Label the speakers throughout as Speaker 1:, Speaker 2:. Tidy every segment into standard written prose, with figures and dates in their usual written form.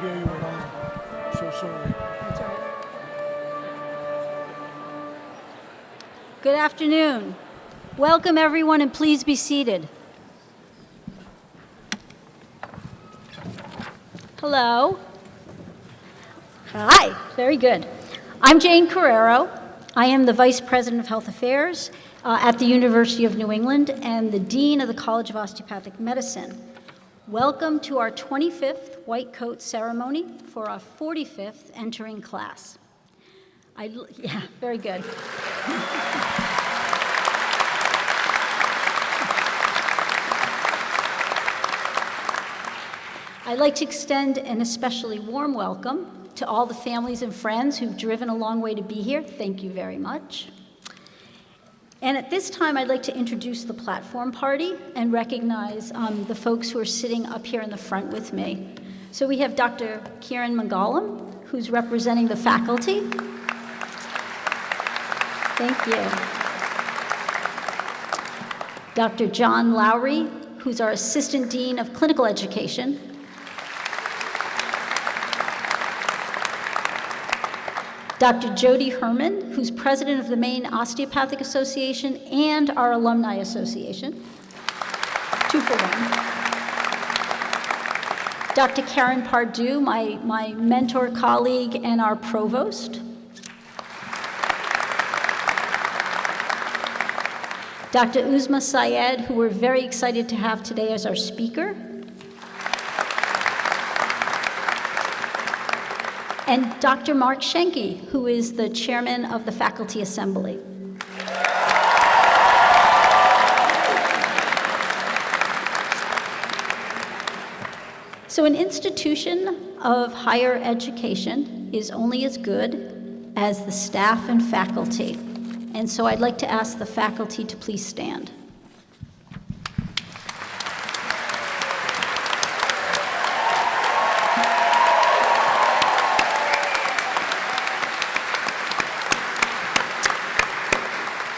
Speaker 1: hear you at all. So sorry. That's all right.
Speaker 2: Good afternoon. Welcome, everyone, and please be seated. Hello. Hi. Very good. I'm Jane Carrero. I am the Vice President of Health Affairs at the University of New England and the Dean of the College of Osteopathic Medicine. Welcome to our 25th White Coat ceremony for our 45th entering class. Yeah, very good. I'd like to extend an especially warm welcome to all the families and friends who've driven a long way to be here. Thank you very much. And at this time, I'd like to introduce the platform party and recognize the folks who are sitting up here in the front with me. So we have Dr. Karen Pardue, who's representing the faculty. Thank you. Dr. John Lowry, who's our Assistant Dean of Clinical Education. Dr. Jody Herman, who's president of the Maine Osteopathic Association and our Alumni Association. 2 for 1. Dr. Karen Pardue, my mentor, colleague, and our provost. Dr. Uzma Syed, who we're very excited to have today as our speaker. and Dr. Mark Schenke, who is the chairman of the Faculty Assembly. So an institution of higher education is only as good as the staff and faculty. And so I'd like to ask the faculty to please stand.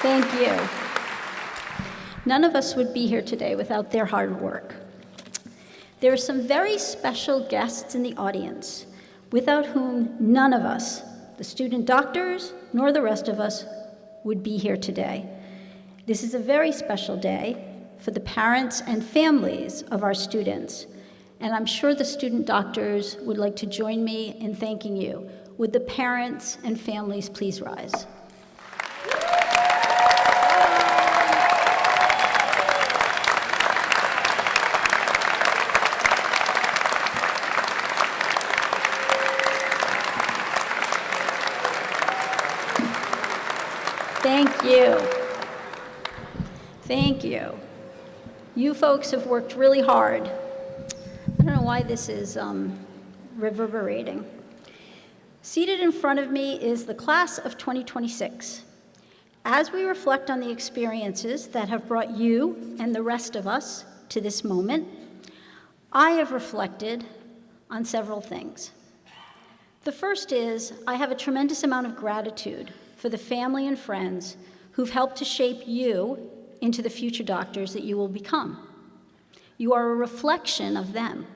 Speaker 2: Thank you. None of us would be here today without their hard work. There are some very special guests in the audience, without whom none of us, the student doctors, nor the rest of us, would be here today. This is a very special day for the parents and families of our students, and I'm sure the student doctors would like to join me in thanking you. Would the parents and families please rise? Thank you. Thank you. You folks have worked really hard. I don't know why this is reverberating. Seated in front of me is the class of 2026. As we reflect on the experiences that have brought you and the rest of us to this moment, I have reflected on several things. The first is I have a tremendous amount of gratitude for the family and friends who've helped to shape you into the future doctors that you will become. You are a reflection of them.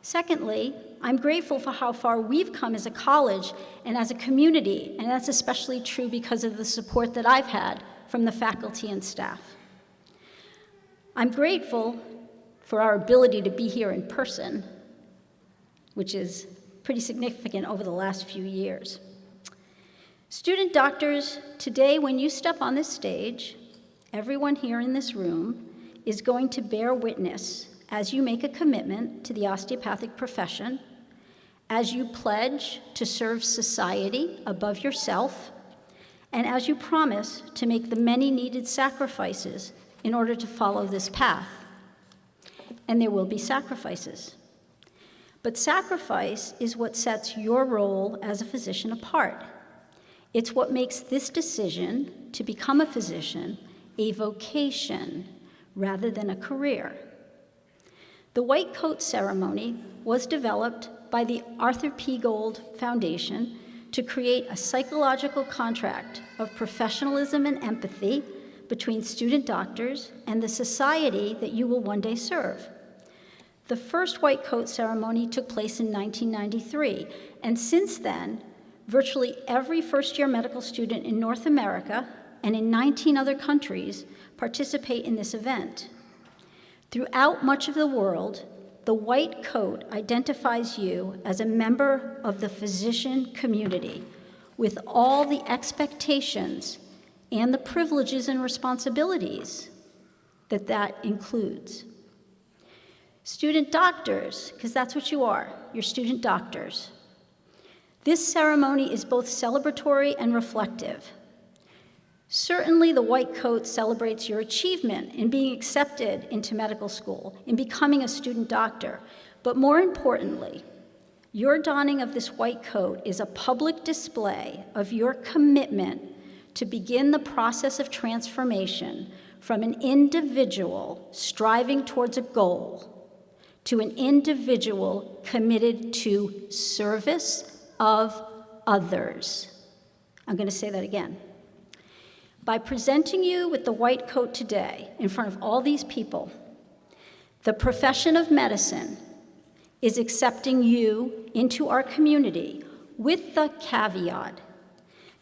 Speaker 2: Secondly, I'm grateful for how far we've come as a college and as a community, and that's especially true because of the support that I've had from the faculty and staff. I'm grateful for our ability to be here in person, which is pretty significant over the last few years. Student doctors, today when you step on this stage, everyone here in this room is going to bear witness as you make a commitment to the osteopathic profession, as you pledge to serve society above yourself, and as you promise to make the many needed sacrifices in order to follow this path. And there will be sacrifices. But sacrifice is what sets your role as a physician apart. It's what makes this decision to become a physician a vocation rather than a career. The white coat ceremony was developed by the Arthur P. Gold Foundation to create a psychological contract of professionalism and empathy between student doctors and the society that you will one day serve. The first white coat ceremony took place in 1993, and since then, virtually every first-year medical student in North America and in 19 other countries participate in this event. Throughout much of the world, the white coat identifies you as a member of the physician community with all the expectations and the privileges and responsibilities that includes. Student doctors, because that's what you are, you're student doctors. This ceremony is both celebratory and reflective. Certainly, the white coat celebrates your achievement in being accepted into medical school, in becoming a student doctor. But more importantly, your donning of this white coat is a public display of your commitment to begin the process of transformation from an individual striving towards a goal to an individual committed to service of others. I'm going to say that again. By presenting you with the white coat today in front of all these people, the profession of medicine is accepting you into our community with the caveat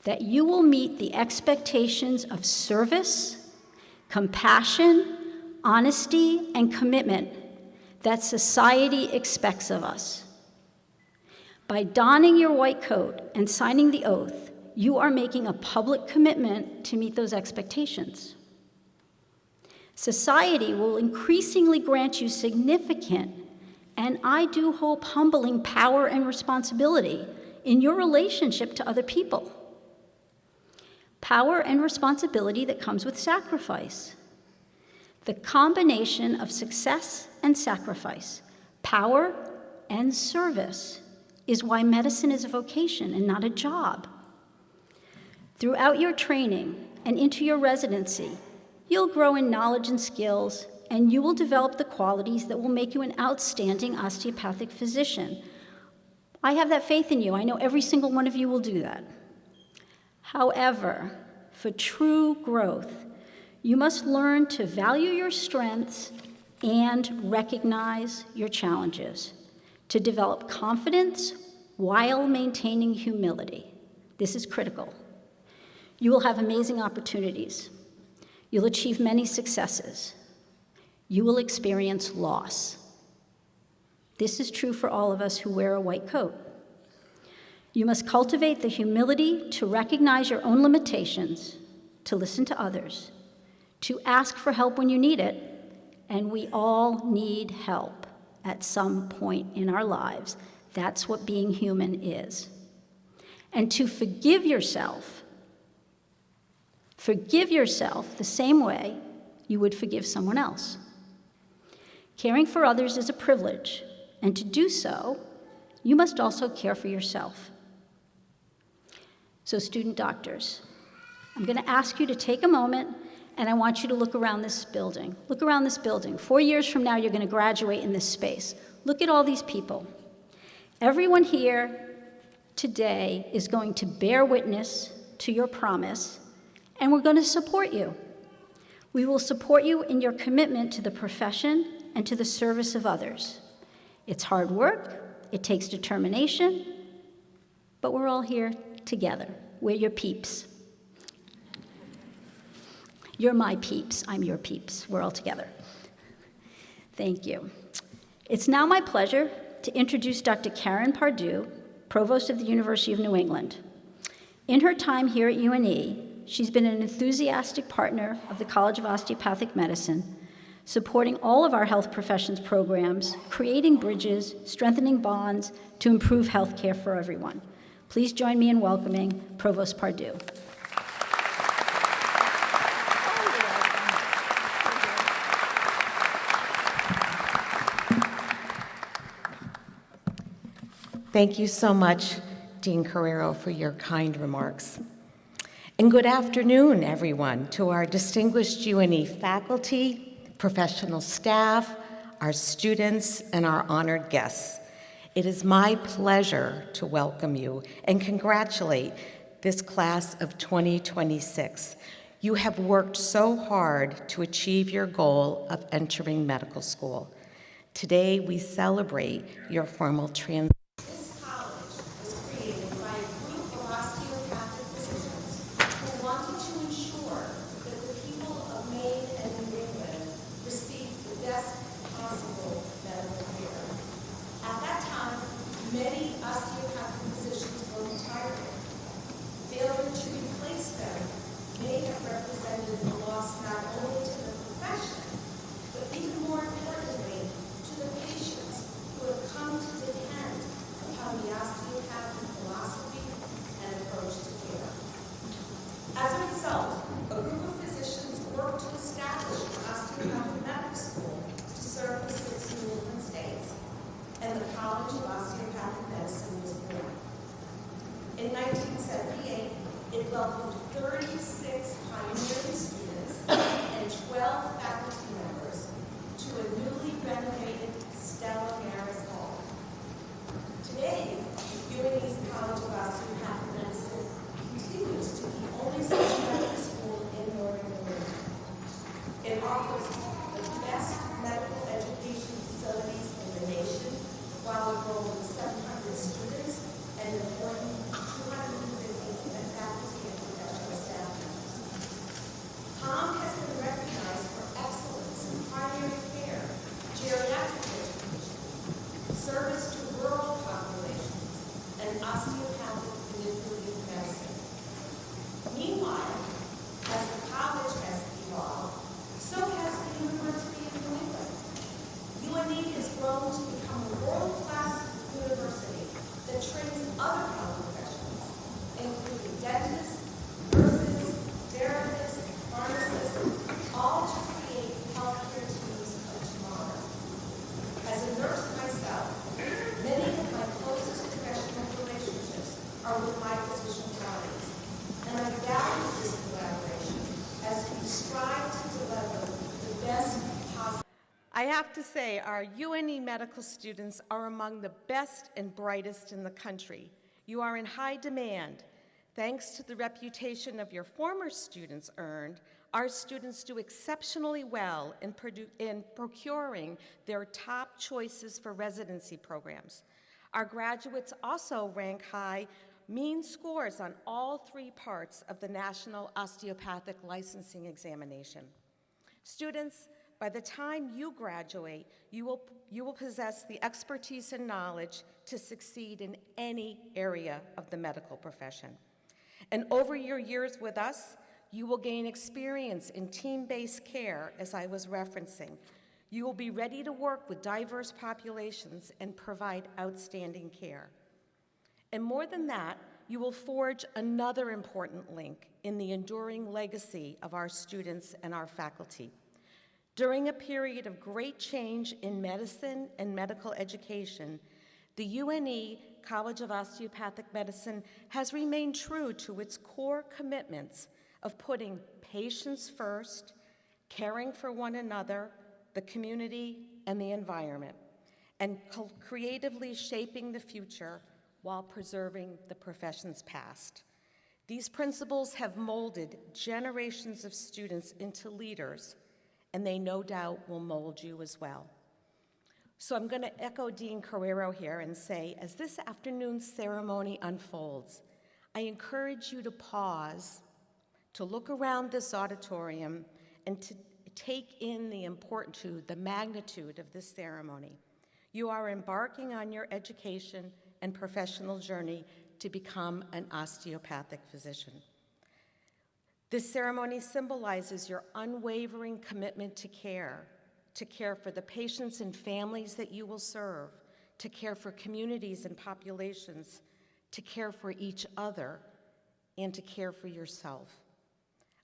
Speaker 2: that you will meet the expectations of service, compassion, honesty, and commitment that society expects of us. By donning your white coat and signing the oath, you are making a public commitment to meet those expectations. Society will increasingly grant you significant and I do hope humbling power and responsibility in your relationship to other people. Power and responsibility that comes with sacrifice. The combination of success and sacrifice, power and service, is why medicine is a vocation and not a job. Throughout your training and into your residency, you'll grow in knowledge and skills, and you will develop the qualities that will make you an outstanding osteopathic physician. I have that faith in you. I know every single one of you will do that. However, for true growth, you must learn to value your strengths and recognize your challenges, to develop confidence while maintaining humility. This is critical. You will have amazing opportunities. You'll achieve many successes. You will experience loss. This is true for all of us who wear a white coat. You must cultivate the humility to recognize your own limitations, to listen to others, to ask for help when you need it, and we all need help at some point in our lives. That's what being human is. And to forgive yourself the same way you would forgive someone else. Caring for others is a privilege, and to do so, you must also care for yourself. So, student doctors, I'm going to ask you to take a moment, and I want you to look around this building. Look around this building. 4 years from now, you're going to graduate in this space. Look at all these people. Everyone here today is going to bear witness to your promise, and we're going to support you. We will support you in your commitment to the profession and to the service of others. It's hard work, it takes determination, but we're all here together. We're your peeps. You're my peeps, I'm your peeps. We're all together. Thank you. It's now my pleasure to introduce Dr. Karen Pardue, Provost of the University of New England. In her time here at UNE, she's been an enthusiastic partner of the College of Osteopathic Medicine, supporting all of our health professions programs, creating bridges, strengthening bonds to improve health care for everyone. Please join me in welcoming Provost Pardue.
Speaker 3: Thank you so much, Dean Carrero, for your kind remarks. And good afternoon, everyone, to our distinguished UNE faculty, professional staff, our students, and our honored guests. It is my pleasure to welcome you and congratulate this class of 2026. You have worked so hard to achieve your goal of entering medical school. Today, we celebrate your formal transition. This college was created by a group of osteopathic physicians who wanted to ensure that the people of Maine and New England received the best possible medical care. At that time, many osteopathic physicians were retiring. Failure to replace them may have represented a loss not only to the profession, but even more importantly, to the patients who have come to depend upon the osteopathic philosophy and approach to care. As a result, a group of physicians worked to establish an osteopathic medical school to serve the 6 New England states, and the College of Osteopathic Medicine was born. In 1978, it welcomed 36 pioneering students and 12 faculty members to a newly renovated Stella Maris Hall. Today, UNE's College of Osteopathic Medicine continues to be the only such medical school in Northern New England. It offers the best medical education facilities in the nation while enrolling 700 students and employing 250 faculty and professional staff members. POM has been recognized for excellence in primary care, geriatric education, service to rural populations, and osteopathic are with my physician colleagues, and I value this collaboration as we strive to deliver the best possible. I have to say, our UNE medical students are among the best and brightest in the country. You are in high demand. Thanks to the reputation of your former students earned, our students do exceptionally well in procuring their top choices for residency programs. Our graduates also rank high mean scores on all 3 parts of the National Osteopathic Licensing Examination. Students, by the time you graduate, you will possess the expertise and knowledge to succeed in any area of the medical profession. And over your years with us, you will gain experience in team-based care, as I was referencing. You will be ready to work with diverse populations and provide outstanding care. And more than that, you will forge another important link in the enduring legacy of our students and our faculty. During a period of great change in medicine and medical education, the UNE College of Osteopathic Medicine has remained true to its core commitments of putting patients first, caring for one another, the community, and the environment, and creatively shaping the future while preserving the profession's past. These principles have molded generations of students into leaders, and they no doubt will mold you as well. So I'm going to echo Dean Carrero here and say, as this afternoon's ceremony unfolds, I encourage you to pause, to look around this auditorium, and to take in the magnitude of this ceremony. You are embarking on your education and professional journey to become an osteopathic physician. This ceremony symbolizes your unwavering commitment to care for the patients and families that you will serve, to care for communities and populations, to care for each other, and to care for yourself.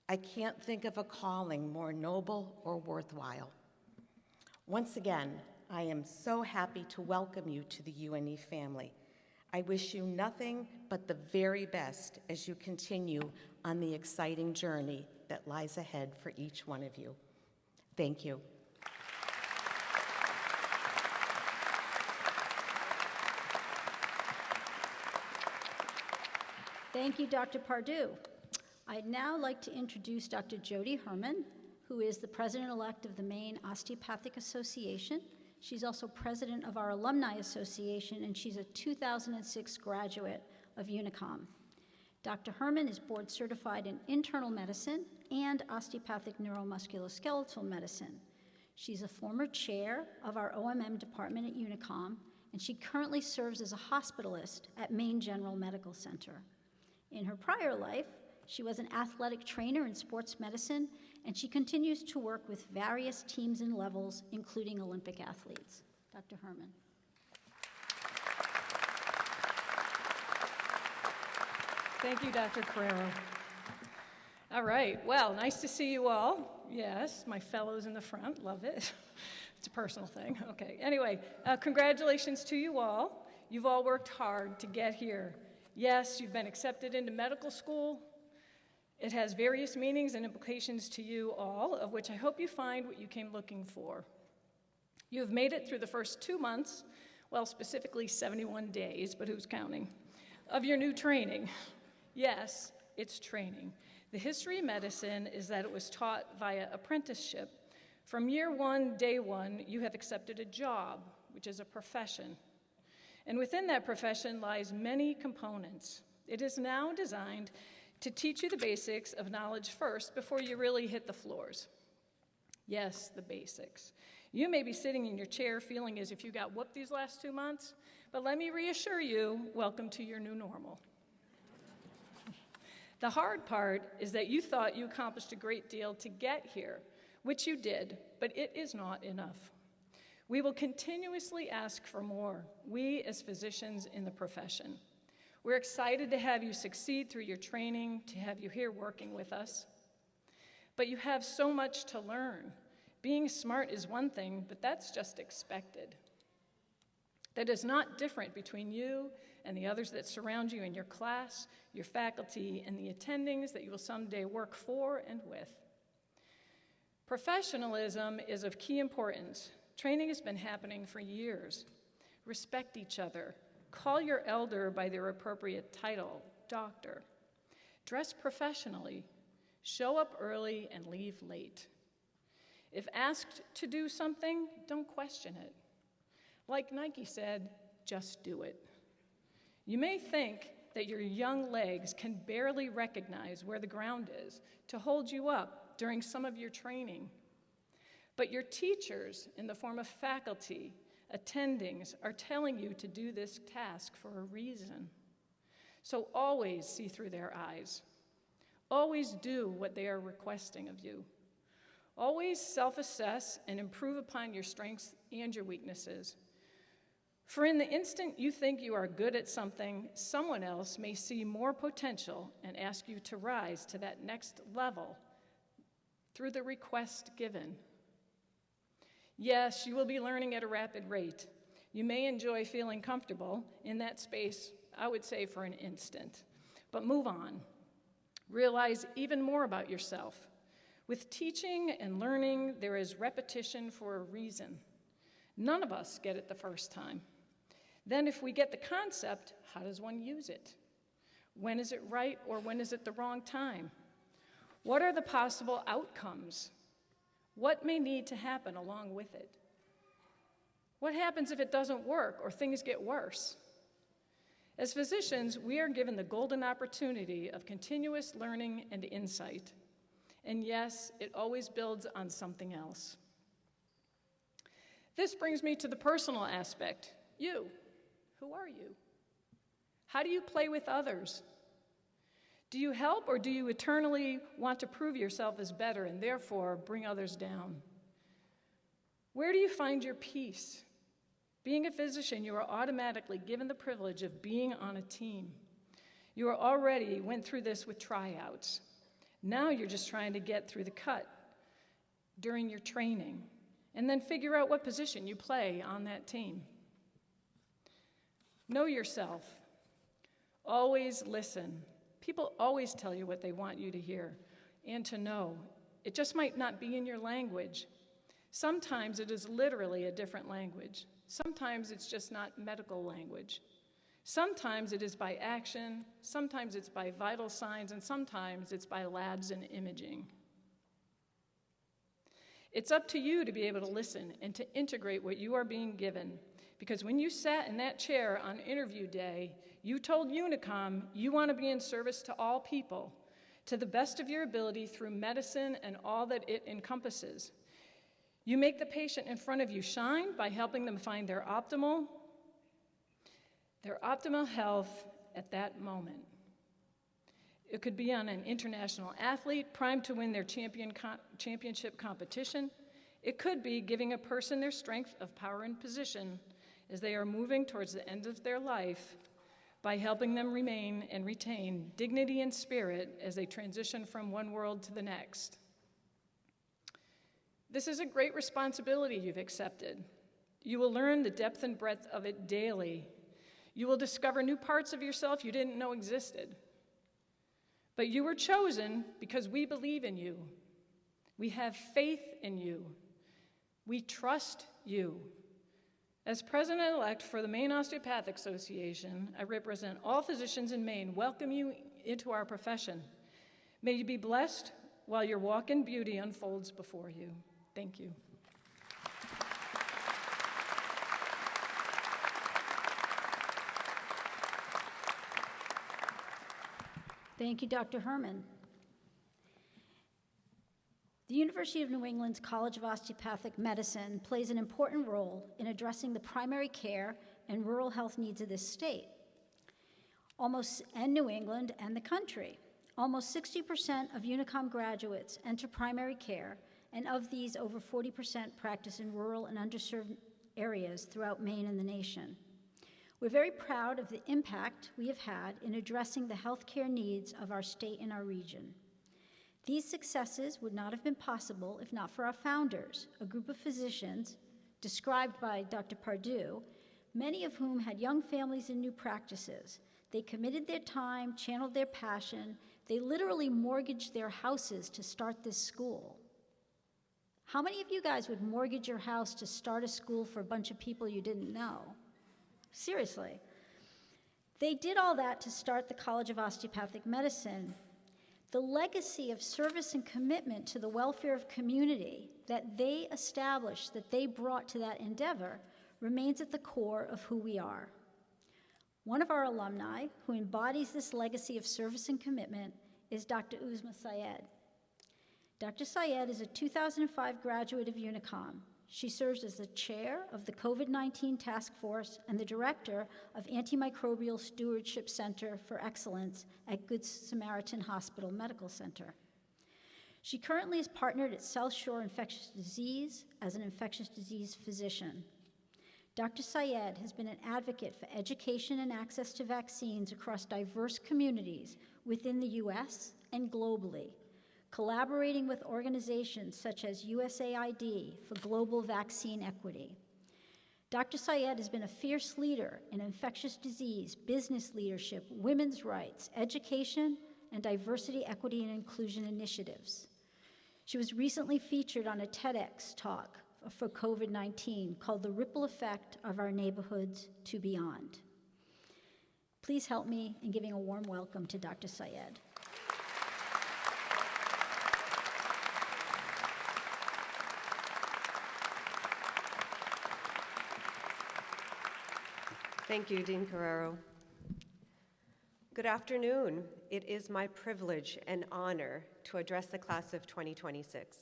Speaker 3: I can't think of a calling more noble or worthwhile. Once again, I am so happy to welcome you to the UNE family. I wish you nothing but the very best as you continue on the exciting journey that lies ahead for each one of you. Thank you.
Speaker 2: Thank you, Dr. Pardue. I'd now like to introduce Dr. Jody Herman, who is the president-elect of the Maine Osteopathic Association. She's also president of our Alumni Association, and she's a 2006 graduate of Unicom. Dr. Herman is board certified in internal medicine and osteopathic neuromusculoskeletal medicine. She's a former chair of our OMM department at Unicom, and she currently serves as a hospitalist at Maine General Medical Center. In her prior life, she was an athletic trainer in sports medicine, and she continues to work with various teams and levels, including Olympic athletes. Dr. Herman.
Speaker 4: Thank you, Dr. Carrero. All right, well, nice to see you all. Yes, my fellows in the front, love it. It's a personal thing. Okay, anyway, congratulations to you all. You've all worked hard to get here. Yes, you've been accepted into medical school. It has various meanings and implications to you all, of which I hope you find what you came looking for. You have made it through the first 2 months, well, specifically 71 days, but who's counting, of your new training. Yes, it's training. The history of medicine is that it was taught via apprenticeship. From year one, day one, you have accepted a job, which is a profession. And within that profession lies many components. It is now designed to teach you the basics of knowledge first before you really hit the floors. Yes, the basics. You may be sitting in your chair feeling as if you got whooped these last 2 months, but let me reassure you, welcome to your new normal. The hard part is that you thought you accomplished a great deal to get here, which you did, but it is not enough. We will continuously ask for more, we as physicians in the profession. We're excited to have you succeed through your training, to have you here working with us. But you have so much to learn. Being smart is one thing, but that's just expected. that is not different between you and the others that surround you in your class, your faculty, and the attendings that you will someday work for and with. Professionalism is of key importance. Training has been happening for years. Respect each other. Call your elder by their appropriate title, doctor. Dress professionally. Show up early and leave late. If asked to do something, don't question it. Like Nike said, just do it. You may think that your young legs can barely recognize where the ground is to hold you up during some of your training. But your teachers, in the form of faculty, attendings, are telling you to do this task for a reason. So always see through their eyes. Always do what they are requesting of you. Always self-assess and improve upon your strengths and your weaknesses. For in the instant you think you are good at something, someone else may see more potential and ask you to rise to that next level through the request given. Yes, you will be learning at a rapid rate. You may enjoy feeling comfortable in that space, I would say for an instant, but move on. Realize even more about yourself. With teaching and learning, there is repetition for a reason. None of us get it the first time. Then if we get the concept, how does one use it? When is it right or when is it the wrong time? What are the possible outcomes? What may need to happen along with it? What happens if it doesn't work or things get worse? As physicians, we are given the golden opportunity of continuous learning and insight. And yes, it always builds on something else. This brings me to the personal aspect. You. Who are you? How do you play with others? Do you help or do you eternally want to prove yourself as better and therefore bring others down? Where do you find your peace? Being a physician, you are automatically given the privilege of being on a team. You are already went through this with tryouts. Now you're just trying to get through the cut during your training and then figure out what position you play on that team. Know yourself. Always listen. People always tell you what they want you to hear and to know. It just might not be in your language. Sometimes it is literally a different language. Sometimes it's just not medical language. Sometimes it is by action, sometimes it's by vital signs, and sometimes it's by labs and imaging. It's up to you to be able to listen and to integrate what you are being given. Because when you sat in that chair on interview day, you told Unicom you want to be in service to all people, to the best of your ability through medicine and all that it encompasses. You make the patient in front of you shine by helping them find their optimal health at that moment. It could be on an international athlete primed to win their championship competition. It could be giving a person their strength of power and position as they are moving towards the end of their life by helping them remain and retain dignity and spirit as they transition from one world to the next. This is a great responsibility you've accepted. You will learn the depth and breadth of it daily. You will discover new parts of yourself you didn't know existed. But you were chosen because we believe in you. We have faith in you. We trust you. As president-elect for the Maine Osteopathic Association, I represent all physicians in Maine, welcome you into our profession. May you be blessed while your walk in beauty unfolds before you. Thank you.
Speaker 2: Thank you, Dr. Herman. The University of New England's College of Osteopathic Medicine plays an important role in addressing the primary care and rural health needs of this state, and New England and the country. Almost 60% of Unicom graduates enter primary care, and of these, over 40% practice in rural and underserved areas throughout Maine and the nation. We're very proud of the impact we have had in addressing the healthcare needs of our state and our region. These successes would not have been possible if not for our founders, a group of physicians, described by Dr. Pardue, many of whom had young families and new practices. They committed their time, channeled their passion. They literally mortgaged their houses to start this school. How many of you guys would mortgage your house to start a school for a bunch of people you didn't know? Seriously. They did all that to start the College of Osteopathic Medicine. The legacy of service and commitment to the welfare of community that they established, that they brought to that endeavor, remains at the core of who we are. One of our alumni who embodies this legacy of service and commitment is Dr. Uzma Syed. Dr. Syed is a 2005 graduate of UNICOM. She serves as the chair of the COVID-19 Task Force and the director of Antimicrobial Stewardship Center for Excellence at Good Samaritan Hospital Medical Center. She currently is partnered at South Shore Infectious Disease as an infectious disease physician. Dr. Syed has been an advocate for education and access to vaccines across diverse communities within the U.S. and globally, collaborating with organizations such as USAID for global vaccine equity. Dr. Syed has been a fierce leader in infectious disease, business leadership, women's rights, education, and diversity, equity, and inclusion initiatives. She was recently featured on a TEDx talk for COVID-19 called The Ripple Effect of Our Neighborhoods to Beyond. Please help me in giving a warm welcome to Dr. Syed.
Speaker 5: Thank you, Dean Carrero. Good afternoon. It is my privilege and honor to address the class of 2026.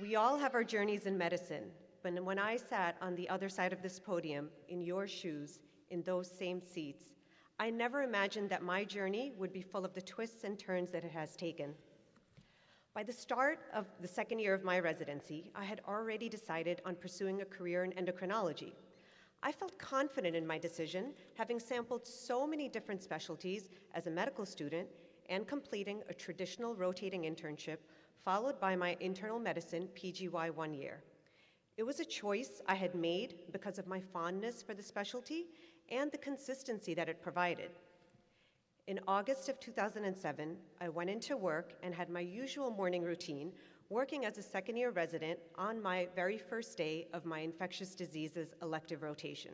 Speaker 5: We all have our journeys in medicine, but when I sat on the other side of this podium, in your shoes, in those same seats, I never imagined that my journey would be full of the twists and turns that it has taken. By the start of the second year of my residency, I had already decided on pursuing a career in endocrinology. I felt confident in my decision, having sampled so many different specialties as a medical student and completing a traditional rotating internship, followed by my internal medicine PGY 1 year. It was a choice I had made because of my fondness for the specialty and the consistency that it provided. In August of 2007, I went into work and had my usual morning routine, working as a second-year resident on my very first day of my infectious diseases elective rotation.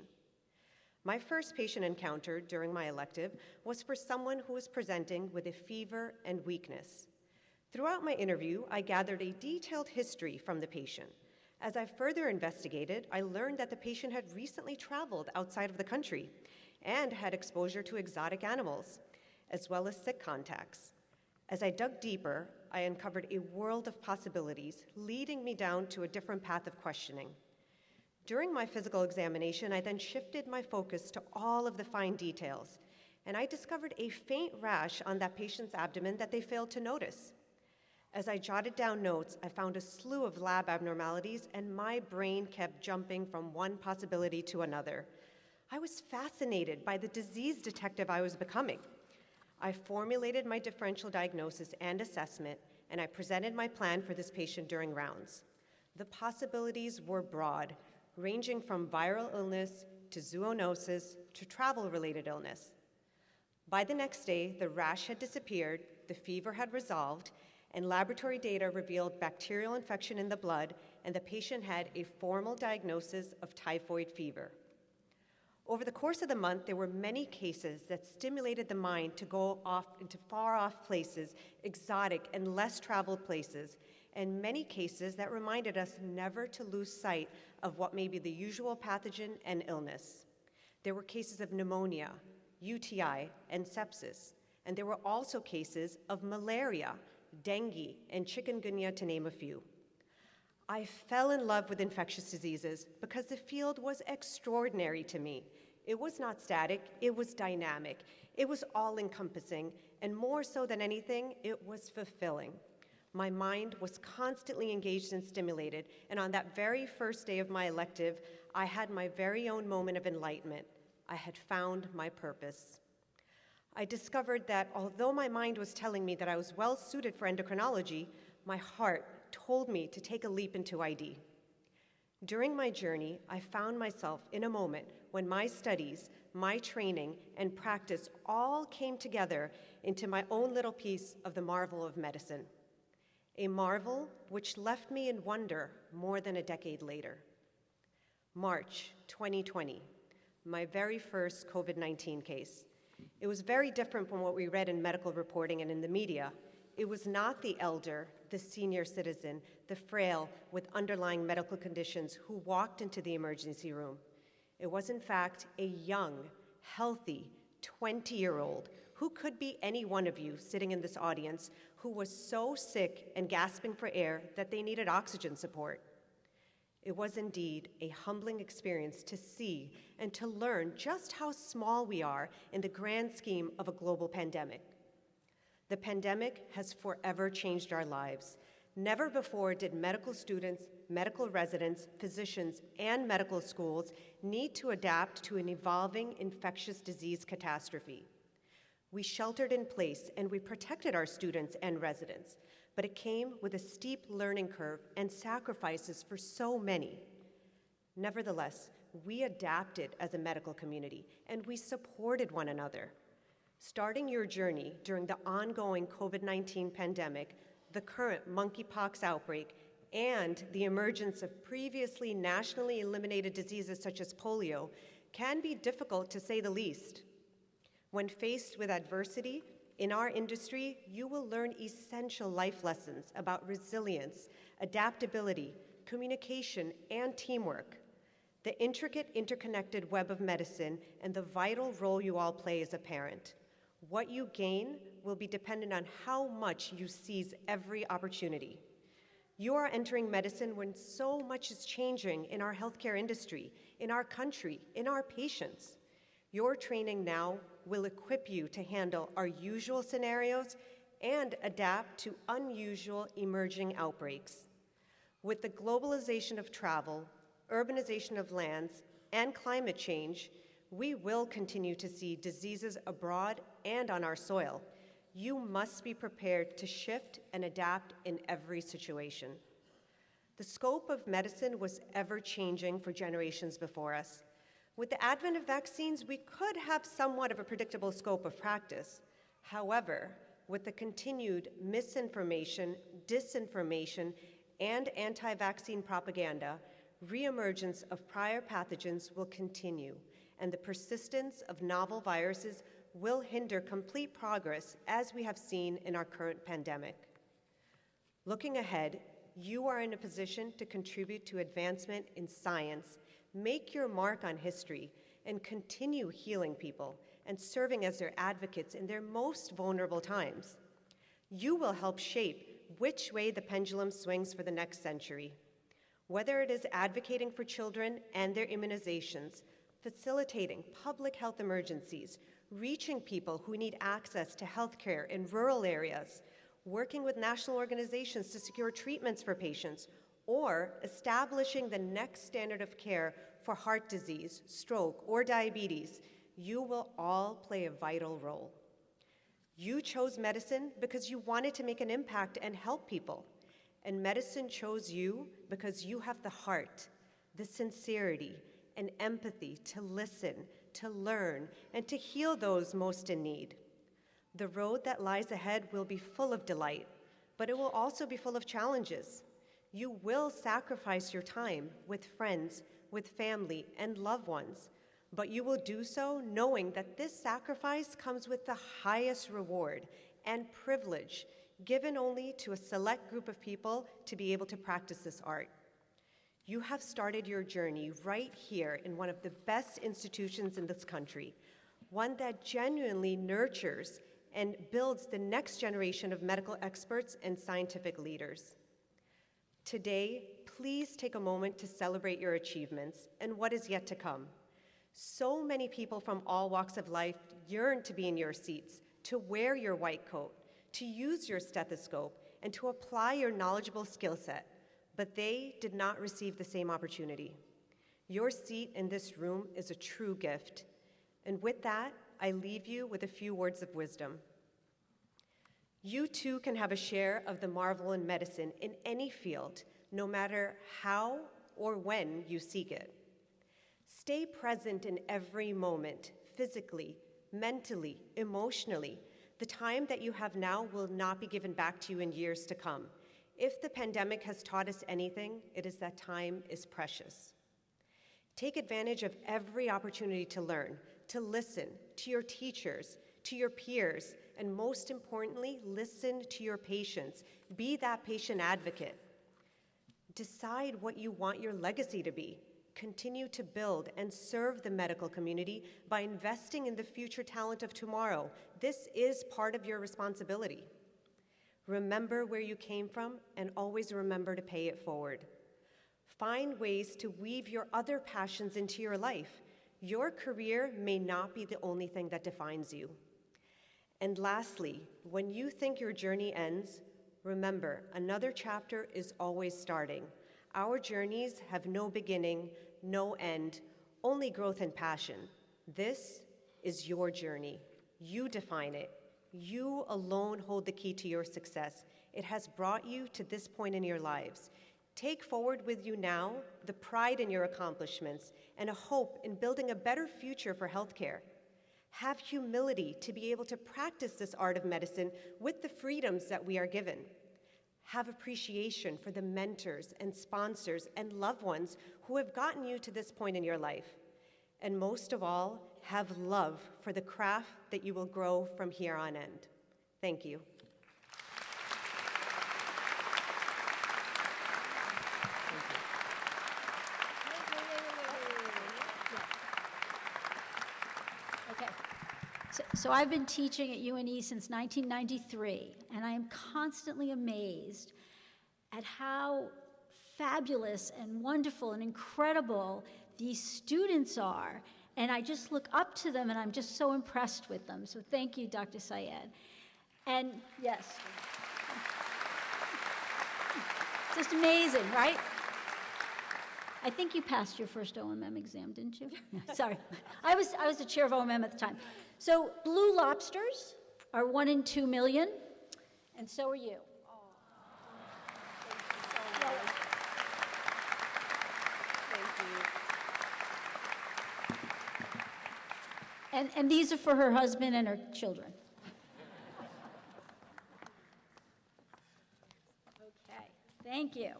Speaker 5: My first patient encounter during my elective was for someone who was presenting with a fever and weakness. Throughout my interview, I gathered a detailed history from the patient. As I further investigated, I learned that the patient had recently traveled outside of the country and had exposure to exotic animals, as well as sick contacts. As I dug deeper, I uncovered a world of possibilities, leading me down to a different path of questioning. During my physical examination, I then shifted my focus to all of the fine details, and I discovered a faint rash on that patient's abdomen that they failed to notice. As I jotted down notes, I found a slew of lab abnormalities, and my brain kept jumping from one possibility to another. I was fascinated by the disease detective I was becoming. I formulated my differential diagnosis and assessment, and I presented my plan for this patient during rounds. The possibilities were broad, ranging from viral illness to zoonosis to travel-related illness. By the next day, the rash had disappeared, the fever had resolved, and laboratory data revealed bacterial infection in the blood, and the patient had a formal diagnosis of typhoid fever. Over the course of the month, there were many cases that stimulated the mind to go off into far-off places, exotic and less traveled places, and many cases that reminded us never to lose sight of what may be the usual pathogen and illness. There were cases of pneumonia, UTI, and sepsis, and there were also cases of malaria, dengue, and chikungunya, to name a few. I fell in love with infectious diseases because the field was extraordinary to me. It was not static, it was dynamic, it was all-encompassing, and more so than anything, it was fulfilling. My mind was constantly engaged and stimulated, and on that very first day of my elective, I had my very own moment of enlightenment. I had found my purpose. I discovered that although my mind was telling me that I was well suited for endocrinology, my heart told me to take a leap into ID. During my journey, I found myself in a moment when my studies, my training, and practice all came together into my own little piece of the marvel of medicine. A marvel which left me in wonder more than a decade later. March 2020, my very first COVID-19 case. It was very different from what we read in medical reporting and in the media. It was not the elder, the senior citizen, the frail with underlying medical conditions who walked into the emergency room. It was, in fact, a young, healthy, 20-year-old who could be any one of you sitting in this audience who was so sick and gasping for air that they needed oxygen support. It was indeed a humbling experience to see and to learn just how small we are in the grand scheme of a global pandemic. The pandemic has forever changed our lives. Never before did medical students, medical residents, physicians, and medical schools need to adapt to an evolving infectious disease catastrophe. We sheltered in place and we protected our students and residents, but it came with a steep learning curve and sacrifices for so many. Nevertheless, we adapted as a medical community and we supported one another. Starting your journey during the ongoing COVID-19 pandemic, the current monkeypox outbreak, and the emergence of previously nationally eliminated diseases such as polio can be difficult to say the least. When faced with adversity in our industry, you will learn essential life lessons about resilience, adaptability, communication, and teamwork. The intricate, interconnected web of medicine and the vital role you all play as a parent. What you gain will be dependent on how much you seize every opportunity. You are entering medicine when so much is changing in our healthcare industry, in our country, in our patients. Your training now will equip you to handle our usual scenarios and adapt to unusual emerging outbreaks. With the globalization of travel, urbanization of lands, and climate change, we will continue to see diseases abroad and on our soil. You must be prepared to shift and adapt in every situation. The scope of medicine was ever-changing for generations before us. With the advent of vaccines, we could have somewhat of a predictable scope of practice. However, with the continued misinformation, disinformation, and anti-vaccine propaganda, reemergence of prior pathogens will continue, and the persistence of novel viruses will hinder complete progress, as we have seen in our current pandemic. Looking ahead, you are in a position to contribute to advancement in science, make your mark on history, and continue healing people and serving as their advocates in their most vulnerable times. You will help shape which way the pendulum swings for the next century. Whether it is advocating for children and their immunizations, facilitating public health emergencies, reaching people who need access to healthcare in rural areas, working with national organizations to secure treatments for patients, or establishing the next standard of care for heart disease, stroke, or diabetes, you will all play a vital role. You chose medicine because you wanted to make an impact and help people. And medicine chose you because you have the heart, the sincerity, and empathy to listen, to learn, and to heal those most in need. The road that lies ahead will be full of delight, but it will also be full of challenges. You will sacrifice your time with friends, with family, and loved ones, but you will do so knowing that this sacrifice comes with the highest reward and privilege given only to a select group of people to be able to practice this art. You have started your journey right here in one of the best institutions in this country, one that genuinely nurtures and builds the next generation of medical experts and scientific leaders. Today, please take a moment to celebrate your achievements and what is yet to come. So many people from all walks of life yearn to be in your seats, to wear your white coat, to use your stethoscope, and to apply your knowledgeable skill set, but they did not receive the same opportunity. Your seat in this room is a true gift. And with that, I leave you with a few words of wisdom. You too can have a share of the marvel in medicine in any field, no matter how or when you seek it. Stay present in every moment, physically, mentally, emotionally. The time that you have now will not be given back to you in years to come. If the pandemic has taught us anything, it is that time is precious. Take advantage of every opportunity to learn, to listen to your teachers, to your peers, and most importantly, listen to your patients. Be that patient advocate. Decide what you want your legacy to be. Continue to build and serve the medical community by investing in the future talent of tomorrow. This is part of your responsibility. Remember where you came from and always remember to pay it forward. Find ways to weave your other passions into your life. Your career may not be the only thing that defines you. And lastly, when you think your journey ends, remember, another chapter is always starting. Our journeys have no beginning, no end, only growth and passion. This is your journey. You define it. You alone hold the key to your success. It has brought you to this point in your lives. Take forward with you now the pride in your accomplishments and a hope in building a better future for healthcare. Have humility to be able to practice this art of medicine with the freedoms that we are given. Have appreciation for the mentors and sponsors and loved ones who have gotten you to this point in your life. And most of all, have love for the craft that you will grow from here on end. Thank you.
Speaker 2: Okay. So I've been teaching at UNE since 1993, and I am constantly amazed at how fabulous and wonderful and incredible these students are. And I just look up to them, and I'm just so impressed with them. So thank you, Dr. Syed. And yes, just amazing, right? I think you passed your first OMM exam, didn't you? Yeah, sorry. I was the chair of OMM at the time. So blue lobsters are 1 in 2 million, and so are you. And these are for her husband and her children. Okay, thank you.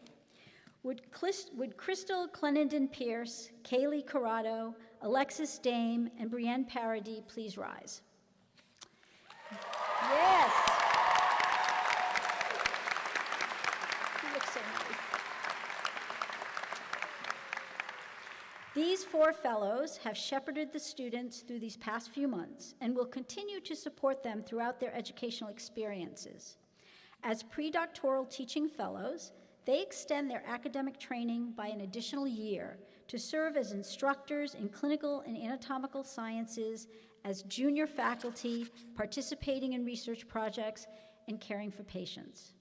Speaker 2: Would Crystal Clenenden Pierce, Kaylee Corrado, Alexis Dame, and Brienne Paradis please rise? Yes. You look so nice. These 4 fellows have shepherded the students through these past few months and will continue to support them throughout their educational experiences. As pre-doctoral teaching fellows, they extend their academic training by an additional year to serve as instructors in clinical and anatomical sciences, as junior faculty, participating in research projects, and caring for patients.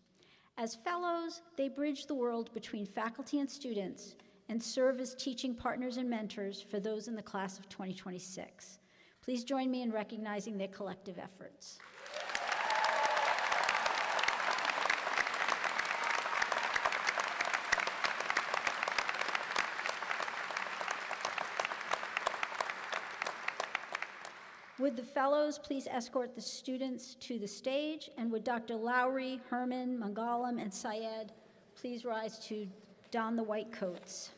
Speaker 2: As fellows, they bridge the world between faculty and students and serve as teaching partners and mentors for those in the class of 2026. Please join me in recognizing their collective efforts. Would the fellows please escort the students to the stage, and would Dr. Lowry, Herman, Mangalam, and Syed please rise to don the white coats.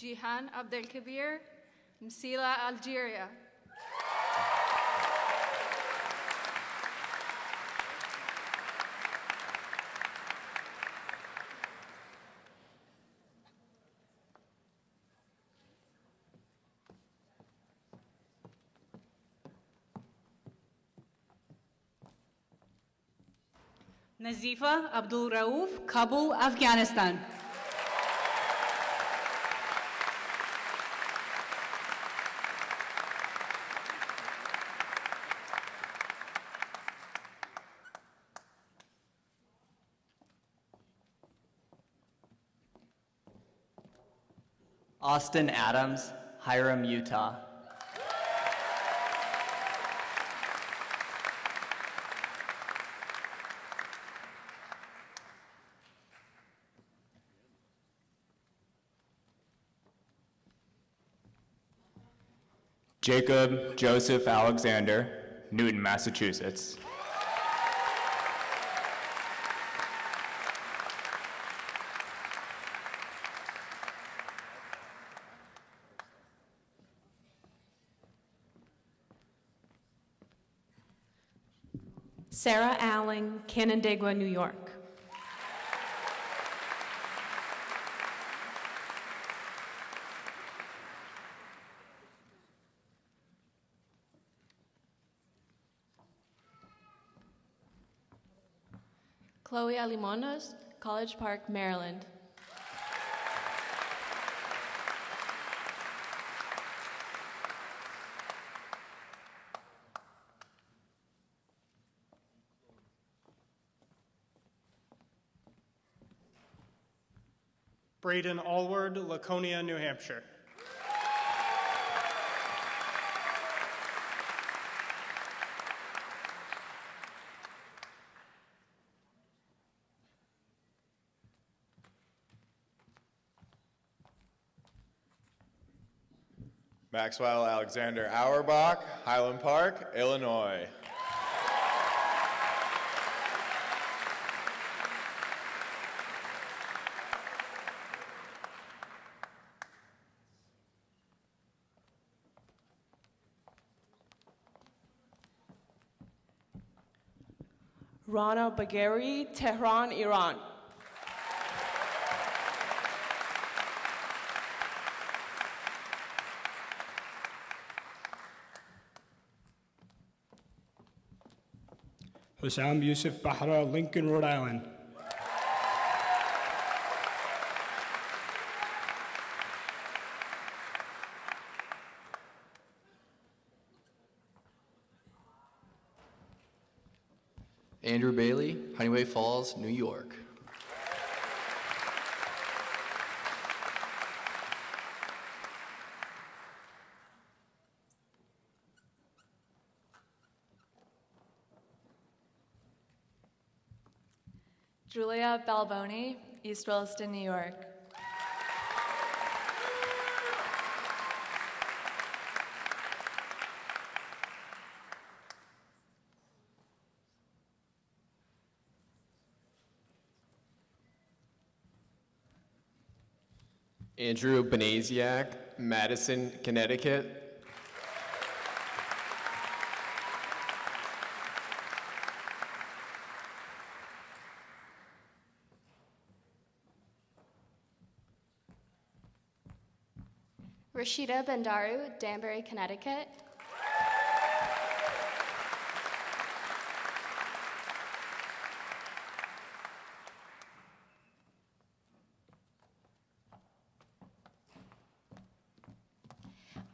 Speaker 6: Jihan Abdelkabir, Msila, Algeria.
Speaker 7: Nazifa Abdul Rauf, Kabul, Afghanistan.
Speaker 8: Austin Adams, Hiram, Utah.
Speaker 9: Jacob Joseph Alexander, Newton, Massachusetts.
Speaker 10: Sarah Allen, Canandaigua, New York.
Speaker 11: Chloe Alimonos, College Park, Maryland.
Speaker 12: Braden Allward, Laconia, New Hampshire.
Speaker 13: Maxwell Alexander Auerbach, Highland Park, Illinois.
Speaker 10: Rana Bagheri, Tehran, Iran.
Speaker 14: Hussam Yusuf Bahra, Lincoln, Rhode Island.
Speaker 15: Andrew Bailey, Honeyway Falls, New York.
Speaker 11: Julia Balboni, East Williston, New York.
Speaker 16: Andrew Benasiak, Madison, Connecticut.
Speaker 17: Rashida Bendaru, Danbury, Connecticut.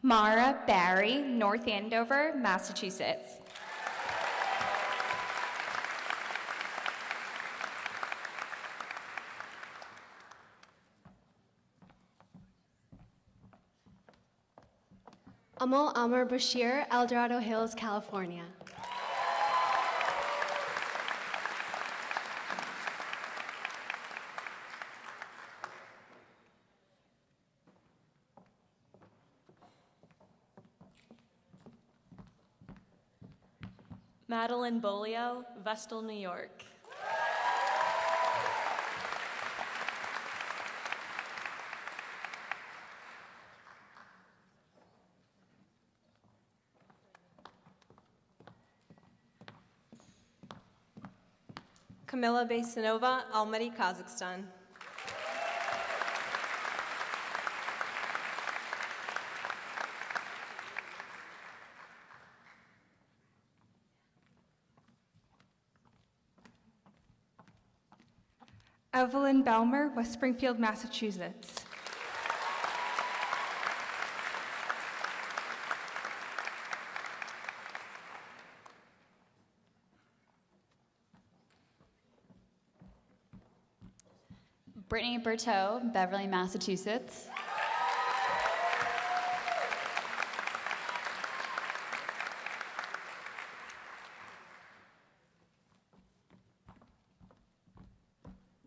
Speaker 18: Mara Barry, North Andover, Massachusetts.
Speaker 17: Amal Amr Bashir, El Dorado Hills, California.
Speaker 10: Madeline Bolio, Vestal, New York.
Speaker 19: Camilla Besanova, Almaty, Kazakhstan.
Speaker 7: Evelyn Belmer, West Springfield, Massachusetts.
Speaker 11: Brittany Berteau, Beverly, Massachusetts.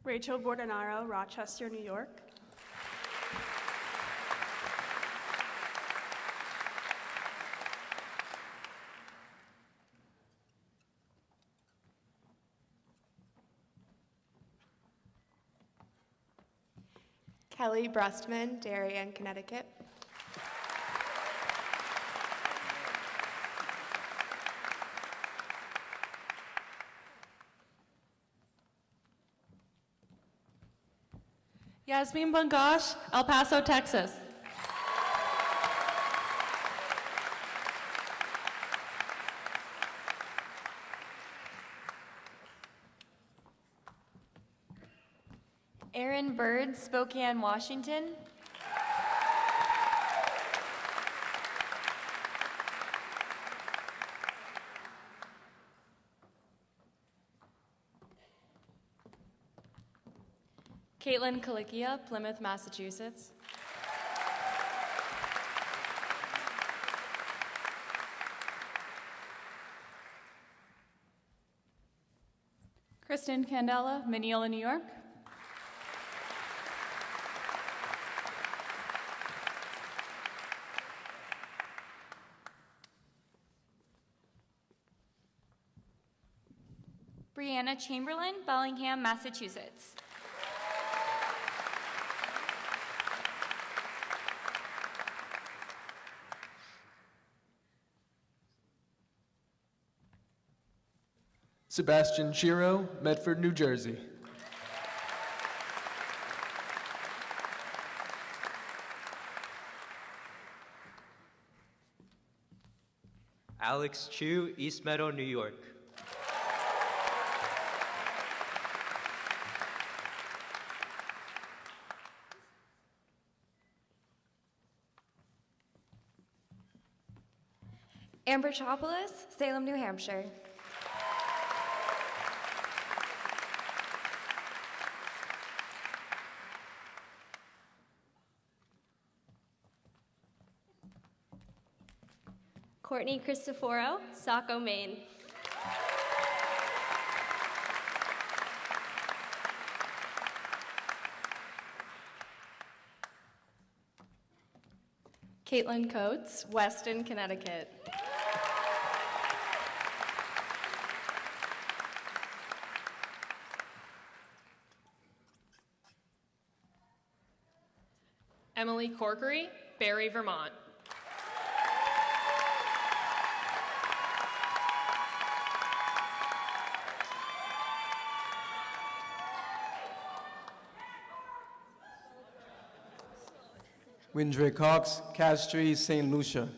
Speaker 20: Rachel Bordenaro, Rochester, New York.
Speaker 19: Kelly Brustman, Darien, Connecticut.
Speaker 10: Yasmin Bungash, El Paso, Texas.
Speaker 11: Erin Bird, Spokane, Washington.
Speaker 10: Caitlin Kalikia, Plymouth, Massachusetts.
Speaker 7: Kristen Candela, Mineola, New York.
Speaker 18: Brianna Chamberlain, Bellingham, Massachusetts.
Speaker 21: Sebastian Chiro, Medford, New Jersey.
Speaker 22: Alex Chu, East Meadow, New York.
Speaker 18: Amber Chopolis, Salem, New Hampshire.
Speaker 17: Courtney Cristoforo, Saco, Maine.
Speaker 10: Caitlin Coates, Weston, Connecticut. Emily Corkery, Barry, Vermont.
Speaker 21: Windre Cox, Castries, St. Lucia.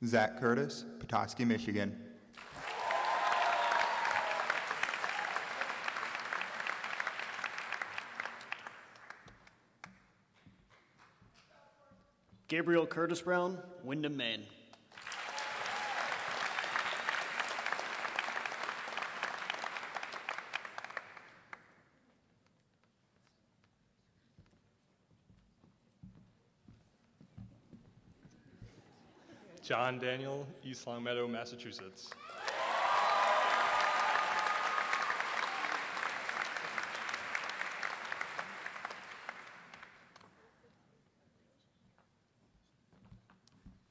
Speaker 23: Zach Curtis, Petoskey, Michigan.
Speaker 24: Gabriel Curtis Brown, Windham, Maine.
Speaker 25: John Daniel, East Longmeadow, Massachusetts.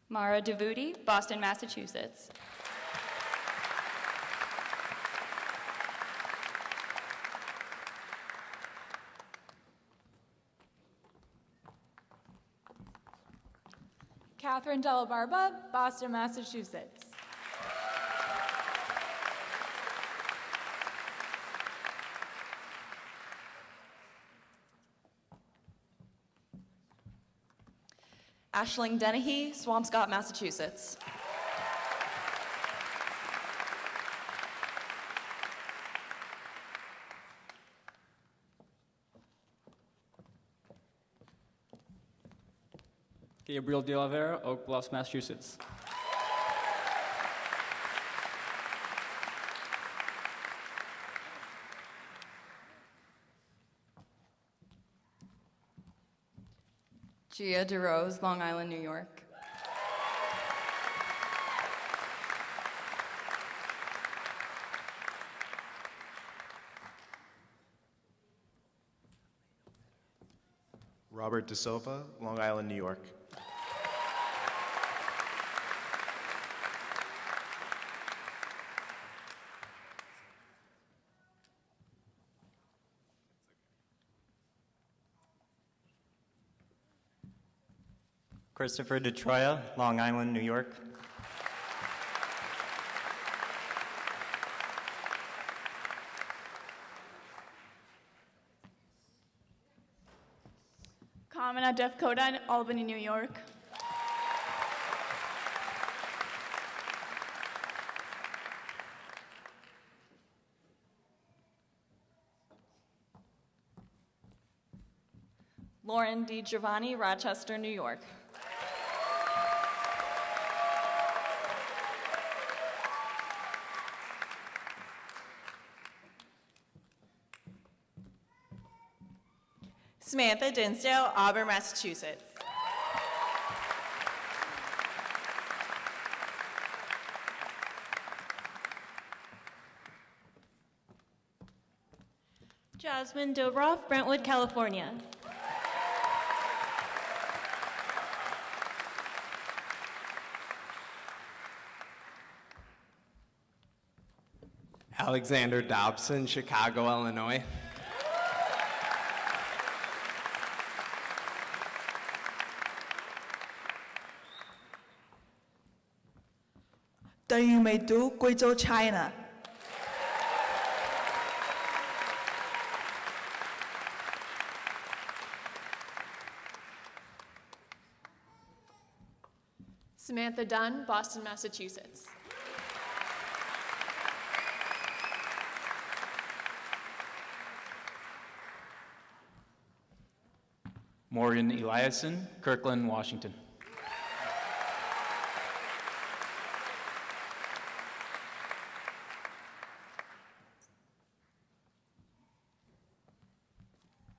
Speaker 18: Mara Davuti, Boston, Massachusetts.
Speaker 7: Catherine Della Barba, Boston, Massachusetts.
Speaker 11: Ashling Dennehy, Swampscott, Massachusetts.
Speaker 1: Gabriel De La Vera, Oak Bluffs, Massachusetts.
Speaker 11: Gia DeRose, Long Island, New York.
Speaker 2: Robert De Silva, Long Island, New York.
Speaker 3: Christopher DeTroya, Long Island, New York.
Speaker 20: Kamina Defcoda, Albany, New York.
Speaker 11: Lauren D. Giovanni, Rochester, New York.
Speaker 4: Samantha Dinsdale, Auburn, Massachusetts.
Speaker 5: Jasmine Dobroff, Brentwood, California.
Speaker 16: Alexander Dobson, Chicago, Illinois.
Speaker 4: Deng Yumeidu, Guizhou, China.
Speaker 10: Samantha Dunn, Boston, Massachusetts.
Speaker 9: Morgan Eliason, Kirkland, Washington.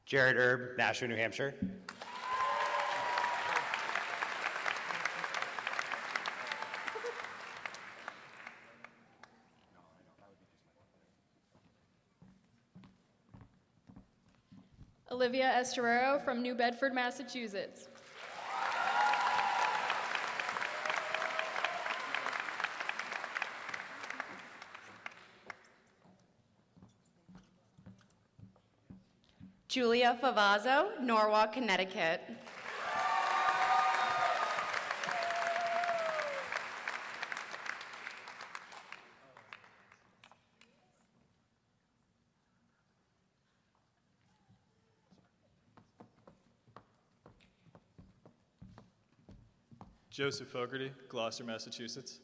Speaker 3: Jared Erb, Nashua, New Hampshire.
Speaker 10: Olivia Esterero from New Bedford, Massachusetts.
Speaker 26: Julia Favazzo, Norwalk, Connecticut.
Speaker 25: Joseph Fogarty, Gloucester, Massachusetts.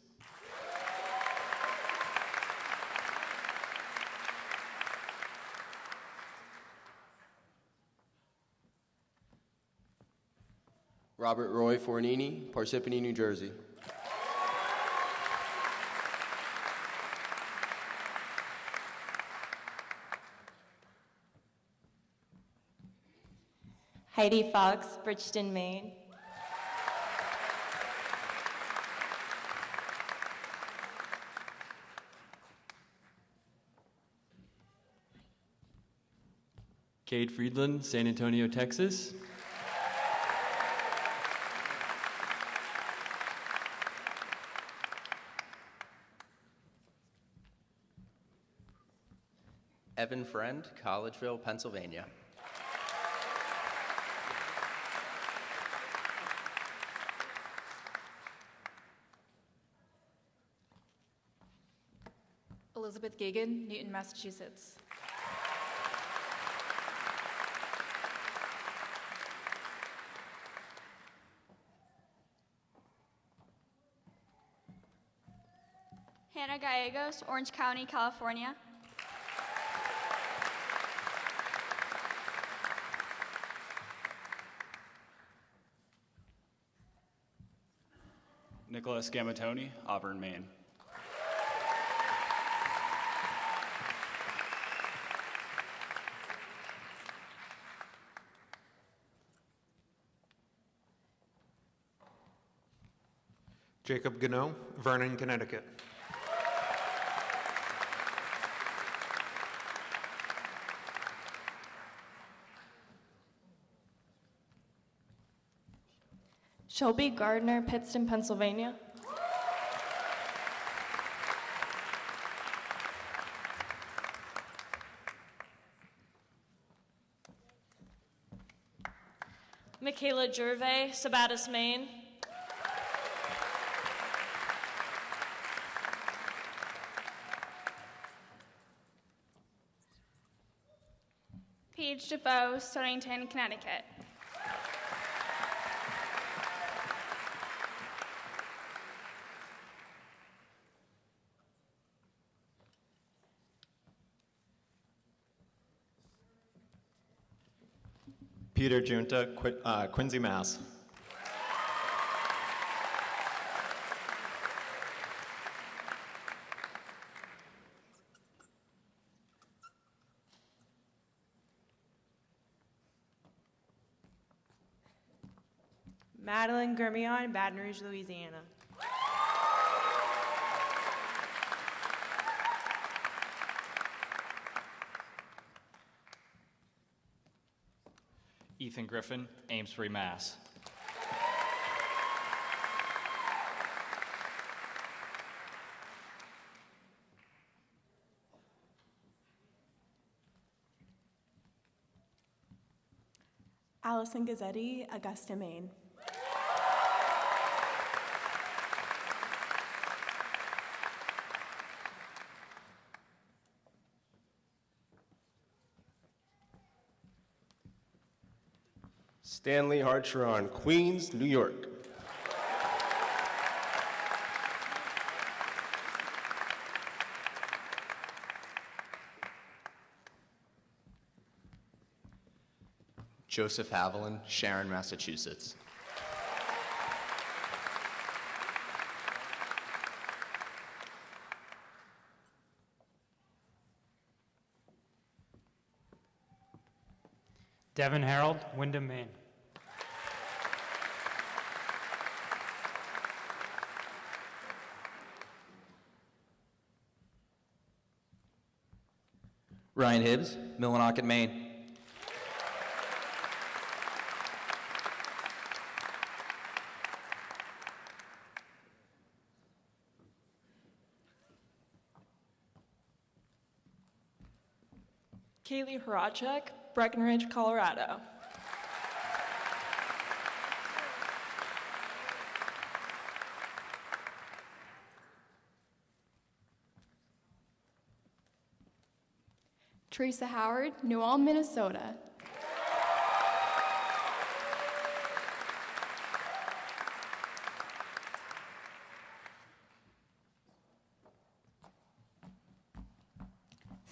Speaker 16: Robert Roy Fornini, Parsippany, New Jersey.
Speaker 5: Heidi Fox, Bridgeton, Maine.
Speaker 27: Cade Friedland, San Antonio, Texas.
Speaker 15: Evan Friend, Collegeville, Pennsylvania.
Speaker 6: Elizabeth Gagan, Newton, Massachusetts.
Speaker 20: Hannah Gallegos, Orange County, California.
Speaker 25: Nicholas Gamatoni, Auburn, Maine.
Speaker 8: Jacob Gano, Vernon, Connecticut.
Speaker 5: Shelby Gardner, Pittston, Pennsylvania. Michaela Gervais, Sabatis, Maine.
Speaker 20: Paige Defoe, Stonington, Connecticut.
Speaker 12: Peter Junta, Quincy, Mass.
Speaker 13: Madeline Grimion, Baton Rouge, Louisiana.
Speaker 1: Ethan Griffin, Amesbury, Mass.
Speaker 13: Allison Gazzetti, Augusta, Maine.
Speaker 2: Stanley Hartron, Queens, New York.
Speaker 15: Joseph Haviland, Sharon, Massachusetts.
Speaker 14: Devin Harold, Wyndham, Maine.
Speaker 17: Ryan Hibbs, Millinocket, Maine.
Speaker 13: Kaylee Horacek, Breckenridge, Colorado.
Speaker 10: Teresa Howard, New Ulm, Minnesota.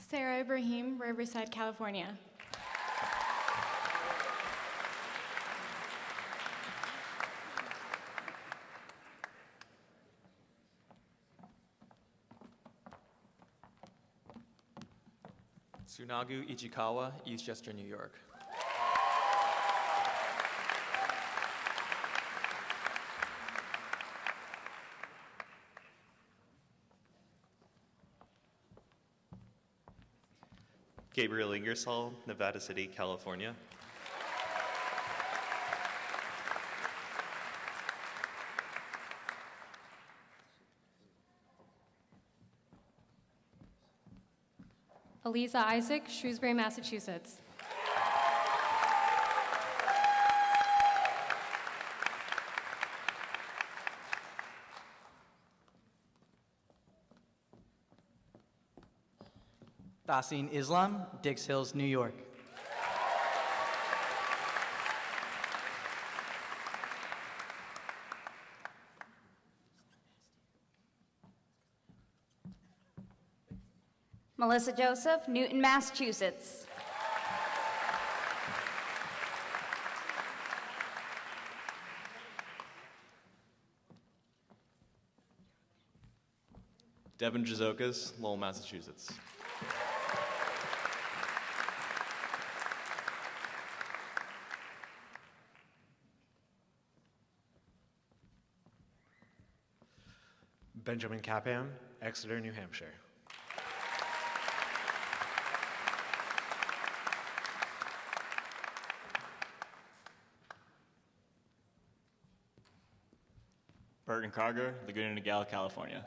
Speaker 6: Sarah Ibrahim, Riverside, California.
Speaker 19: Tsunagu Ichikawa, Eastchester, New York.
Speaker 22: Gabriel Ingersoll, Nevada City, California.
Speaker 28: Eliza Isaac, Shrewsbury, Massachusetts.
Speaker 29: Dasin Islam, Dix Hills, New York.
Speaker 20: Melissa Joseph, Newton, Massachusetts.
Speaker 27: Devin Jazokas, Lowell, Massachusetts.
Speaker 8: Benjamin Capan, Exeter, New Hampshire.
Speaker 25: Burton Carger, Laguna Niguel, California.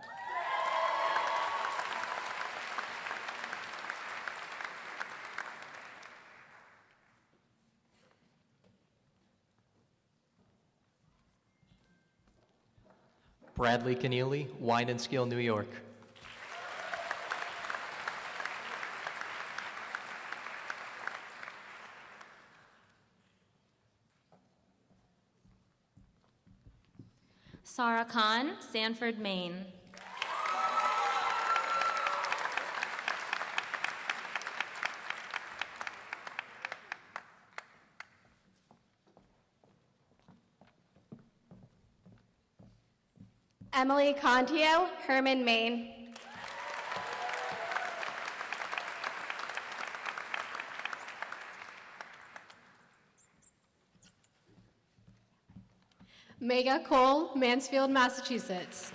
Speaker 29: Bradley Keneally, Wine and Skill, New York.
Speaker 5: Sarah Khan, Sanford, Maine.
Speaker 26: Emily Contio, Herman, Maine.
Speaker 10: Mega Cole, Mansfield, Massachusetts.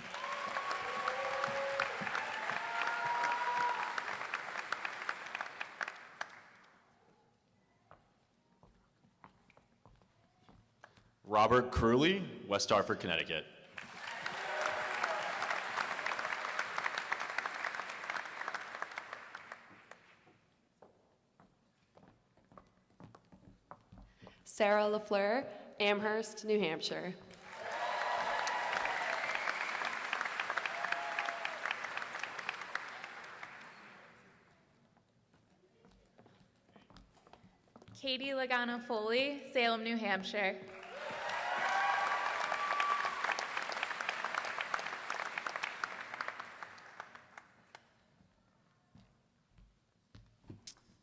Speaker 25: Robert Curley, West Hartford, Connecticut.
Speaker 3: Sarah LaFleur, Amherst, New Hampshire.
Speaker 6: Katie Lagana Foley, Salem, New Hampshire.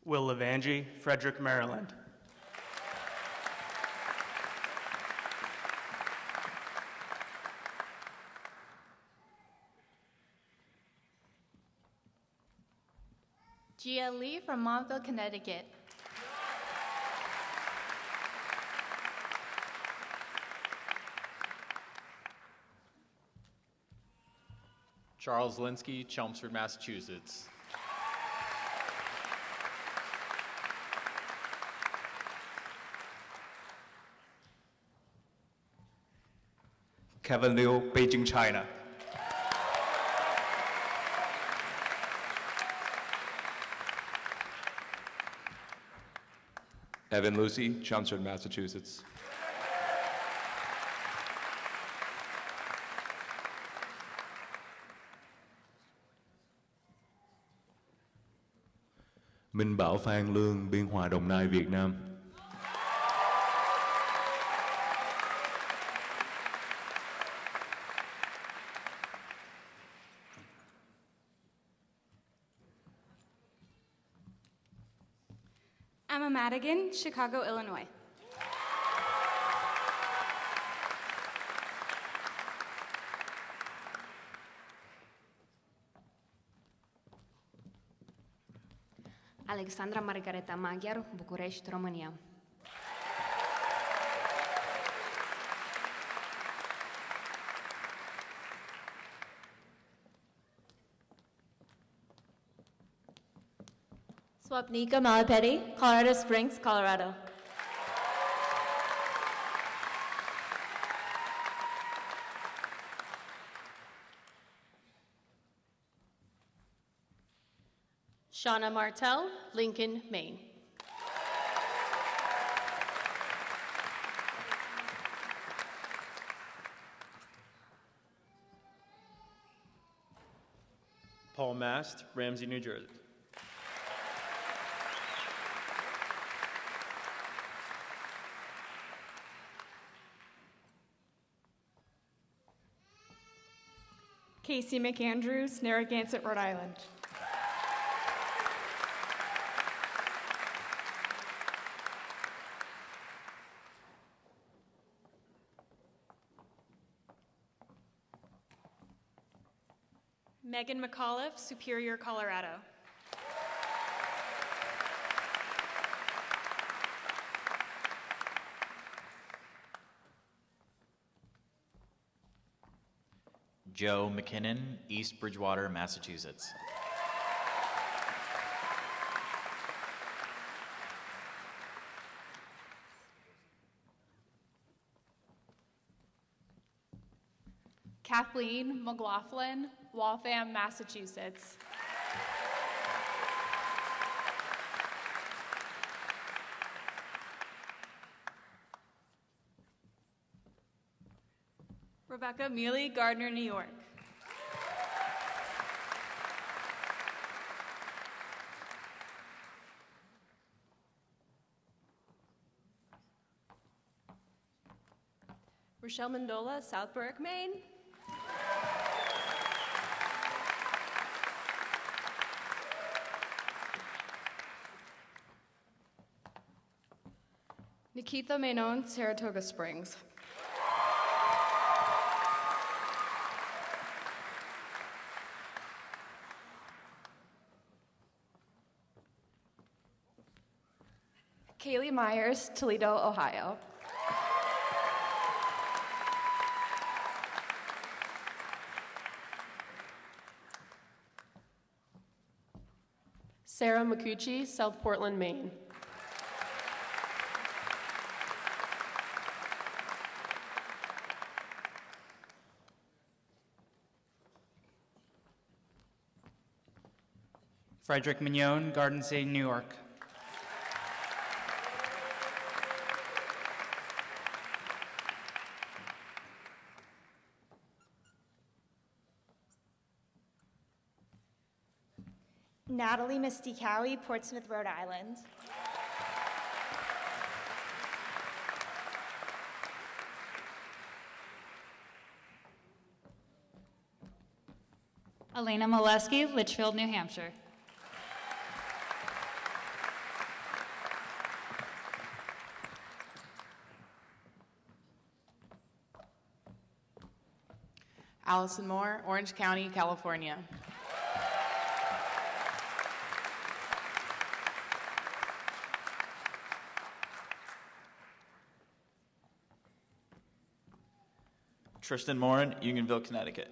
Speaker 14: Will Levangie, Frederick, Maryland.
Speaker 6: Gia Lee from Montville, Connecticut.
Speaker 19: Charles Linsky, Chelmsford, Massachusetts.
Speaker 4: Kevin Liu, Beijing, China.
Speaker 7: Evan Lucy, Chelmsford, Massachusetts.
Speaker 9: Minh Bảo Phan Lương, Biên Hòa, Đồng Nai, Việt Nam.
Speaker 26: Emma Madigan, Chicago, Illinois.
Speaker 3: Alexandra Margareta Maghiar, București, România.
Speaker 5: Swapnika Malapeti, Colorado Springs, Colorado. Shauna Martell, Lincoln, Maine.
Speaker 25: Paul Mast, Ramsey, New Jersey.
Speaker 6: Casey McAndrews, Narragansett, Rhode Island.
Speaker 13: Megan McAuliffe, Superior, Colorado.
Speaker 19: Joe McKinnon, East Bridgewater, Massachusetts.
Speaker 13: Kathleen McLaughlin, Waltham, Massachusetts. Rebecca Mealy, Gardner, New York.
Speaker 10: Rochelle Mandola, South Berwick, Maine.
Speaker 3: Nikita Menon, Saratoga Springs. Kaylee Myers, Toledo, Ohio.
Speaker 10: Sarah McCucci, South Portland, Maine.
Speaker 14: Frederick Mignon, Garden City, New York.
Speaker 20: Natalie Misty Cowie, Portsmouth, Rhode Island.
Speaker 5: Elena Molesky, Litchfield, New Hampshire.
Speaker 13: Allison Moore, Orange County, California.
Speaker 25: Tristan Morin, Unionville, Connecticut.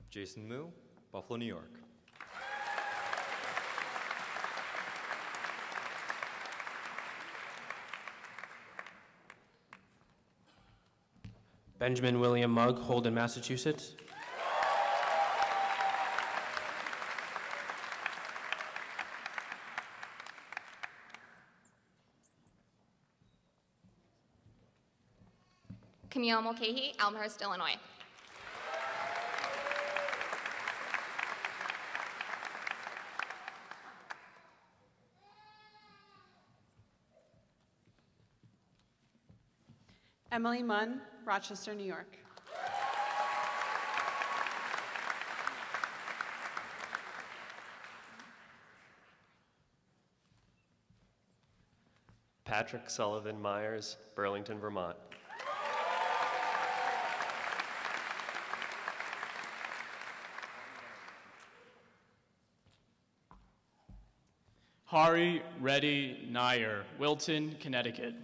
Speaker 1: Jason Moo, Buffalo, New York.
Speaker 4: Benjamin William Mugg, Holden, Massachusetts.
Speaker 3: Camille Mulcahy, Elmhurst, Illinois.
Speaker 13: Emily Munn, Rochester, New York.
Speaker 4: Patrick Sullivan Myers, Burlington, Vermont.
Speaker 14: Hari Reddy Nair, Wilton, Connecticut.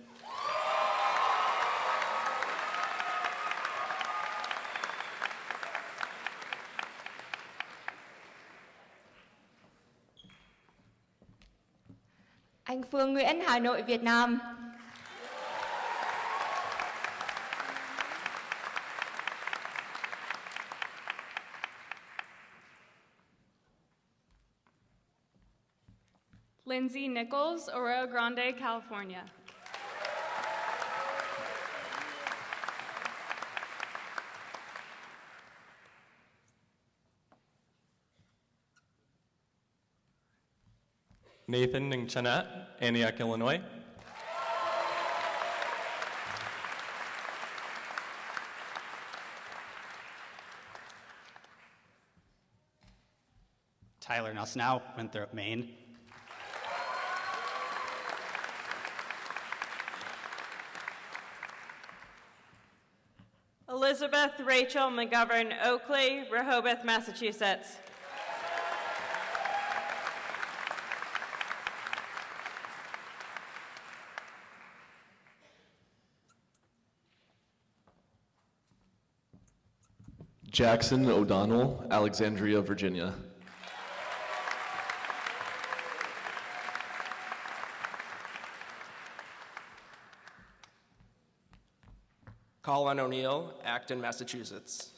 Speaker 5: Anh Phương Nguyễn, Hà Nội, Việt Nam.
Speaker 13: Lindsay Nichols, Arroyo Grande, California.
Speaker 27: Nathan Ngchanat, Antioch, Illinois.
Speaker 11: Tyler Nelsnow, Winthrop, Maine.
Speaker 10: Elizabeth Rachel McGovern Oakley, Rehoboth, Massachusetts.
Speaker 2: Jackson O'Donnell, Alexandria, Virginia.
Speaker 4: Colin O'Neill, Acton, Massachusetts.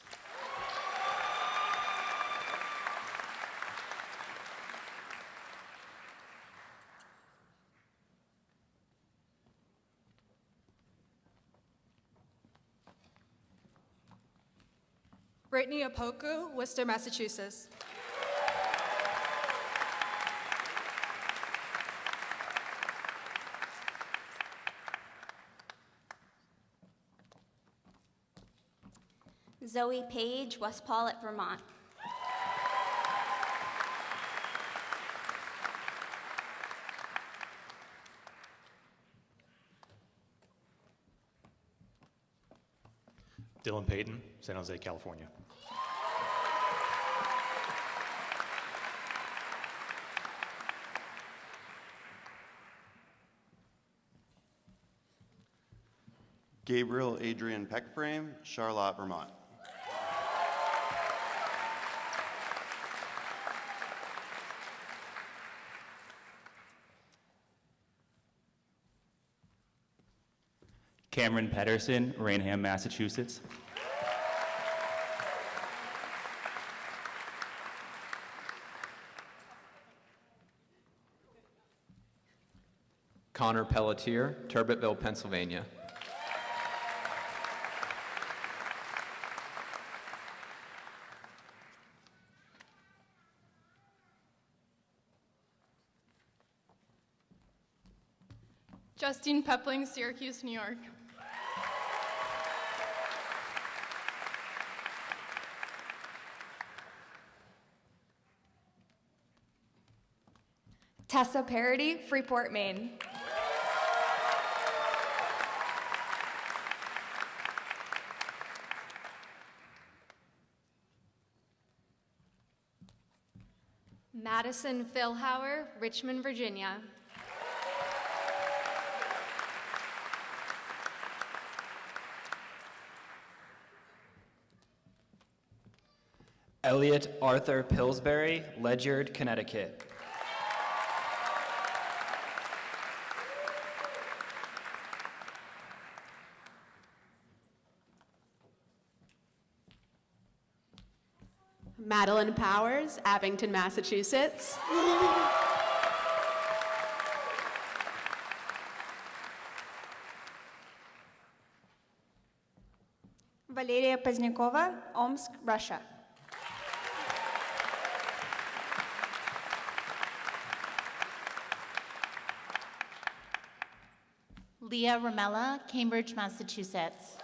Speaker 28: Brittany Opoku, Worcester, Massachusetts.
Speaker 20: Zoe Page, West Paulet, Vermont.
Speaker 11: Dylan Payton, San Jose, California.
Speaker 12: Gabriel Adrian Peckframe, Charlotte, Vermont.
Speaker 27: Cameron Pedersen, Rainham, Massachusetts.
Speaker 29: Connor Pelletier, Turbotville, Pennsylvania.
Speaker 28: Justine Pepling, Syracuse, New York.
Speaker 3: Tessa Parody, Freeport, Maine.
Speaker 26: Madison Philhauer, Richmond, Virginia.
Speaker 4: Elliot Arthur Pillsbury, Ledyard, Connecticut.
Speaker 10: Madeline Powers, Abington, Massachusetts.
Speaker 20: Valeria Pozdnyakova, Omsk, Russia.
Speaker 15: Leah Ramella, Cambridge, Massachusetts.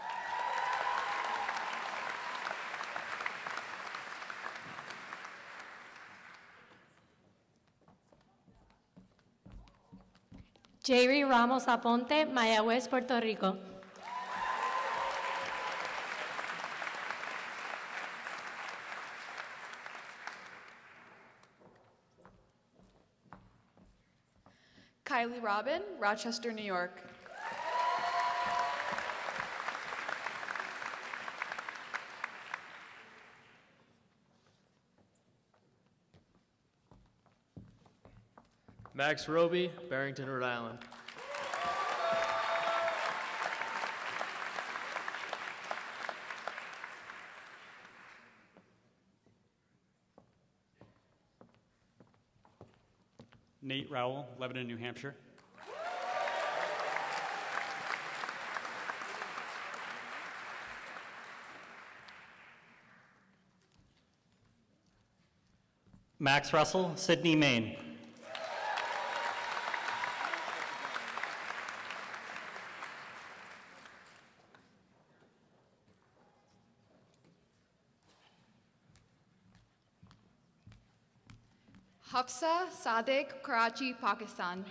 Speaker 5: Jerry Ramos Aponte, Mayagüez, Puerto Rico.
Speaker 3: Kylie Robin, Rochester, New York.
Speaker 16: Max Roby, Barrington, Rhode Island.
Speaker 14: Nate Rowell, Lebanon, New Hampshire.
Speaker 18: Max Russell, Sydney, Maine.
Speaker 3: Hafsa Sadiq, Karachi, Pakistan.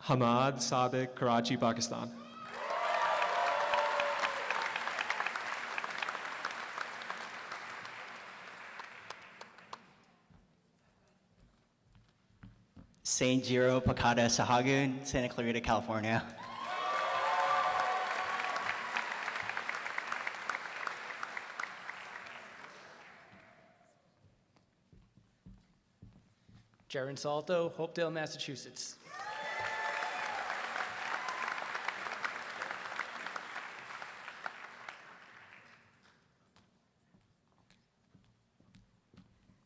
Speaker 6: Hamad Sadiq, Karachi, Pakistan.
Speaker 7: Saint Giro Pakada Sahagun, Santa Clarita, California.
Speaker 16: Jaron Salto, Hopedale, Massachusetts.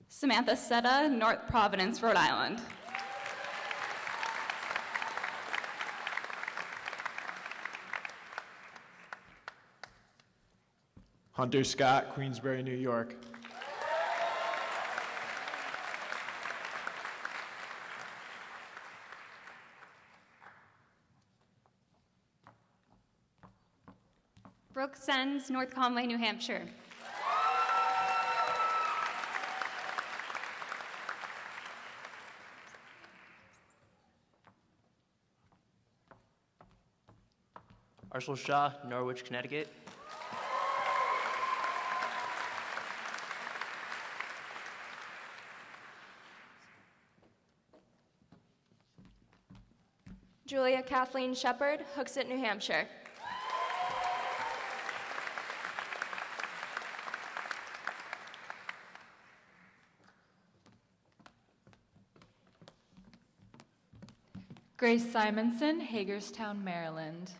Speaker 3: Samantha Setta, North Providence, Rhode Island.
Speaker 6: Hunter Scott, Queensbury, New York.
Speaker 26: Brooke Sens, North Conway, New Hampshire.
Speaker 16: Arshil Shah, Norwich, Connecticut.
Speaker 26: Julia Kathleen Shepard, Hooksett, New Hampshire.
Speaker 8: Grace Simonson, Hagerstown, Maryland.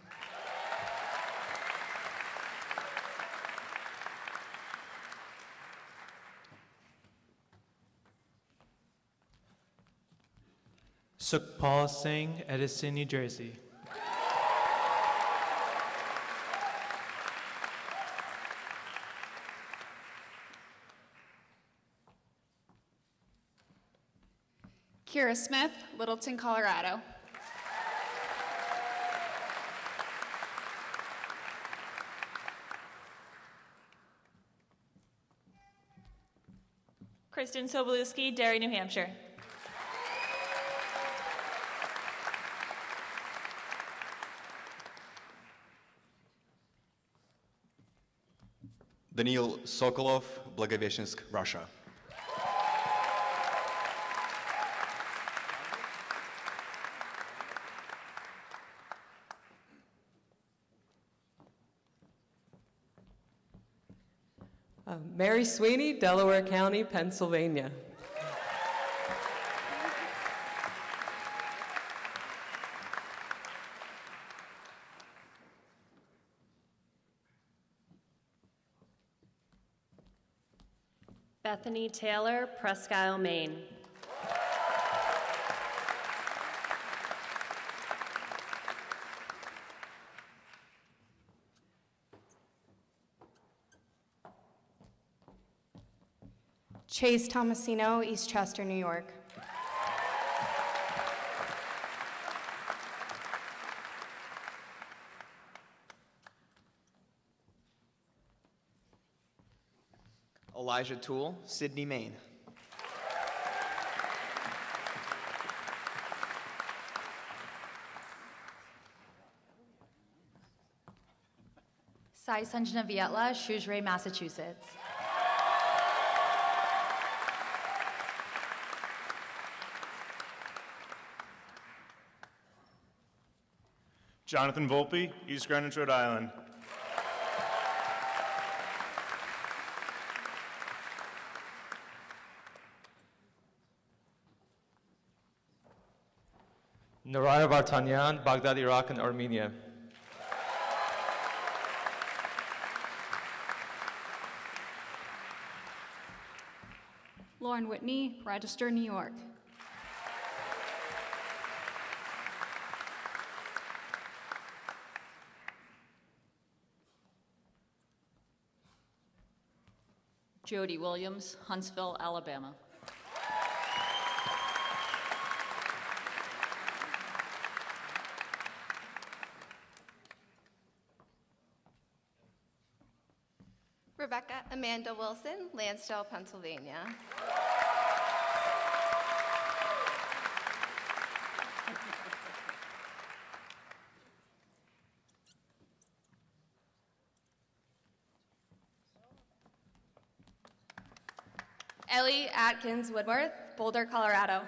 Speaker 6: Sukhpal Singh, Edison, New Jersey.
Speaker 3: Kira Smith, Littleton, Colorado.
Speaker 10: Kristen Sobolewski, Derry, New Hampshire.
Speaker 1: Danil Sokolov, Blagoveshchensk, Russia.
Speaker 9: Mary Sweeney, Delaware County, Pennsylvania.
Speaker 10: Bethany Taylor, Presque Isle, Maine.
Speaker 20: Chase Tomasino, Eastchester, New York.
Speaker 4: Elijah Toole, Sydney, Maine.
Speaker 8: Sai Sanjana Vietla, Shrewsbury, Massachusetts.
Speaker 17: Jonathan Volpe, East Greenwich, Rhode Island.
Speaker 6: Naraya Vartanyan, Baghdad, Iraq, and Armenia.
Speaker 3: Lauren Whitney, Rochester, New York.
Speaker 8: Jody Williams, Huntsville, Alabama.
Speaker 26: Rebecca Amanda Wilson, Lansdale, Pennsylvania. Ellie Atkins Woodworth, Boulder, Colorado.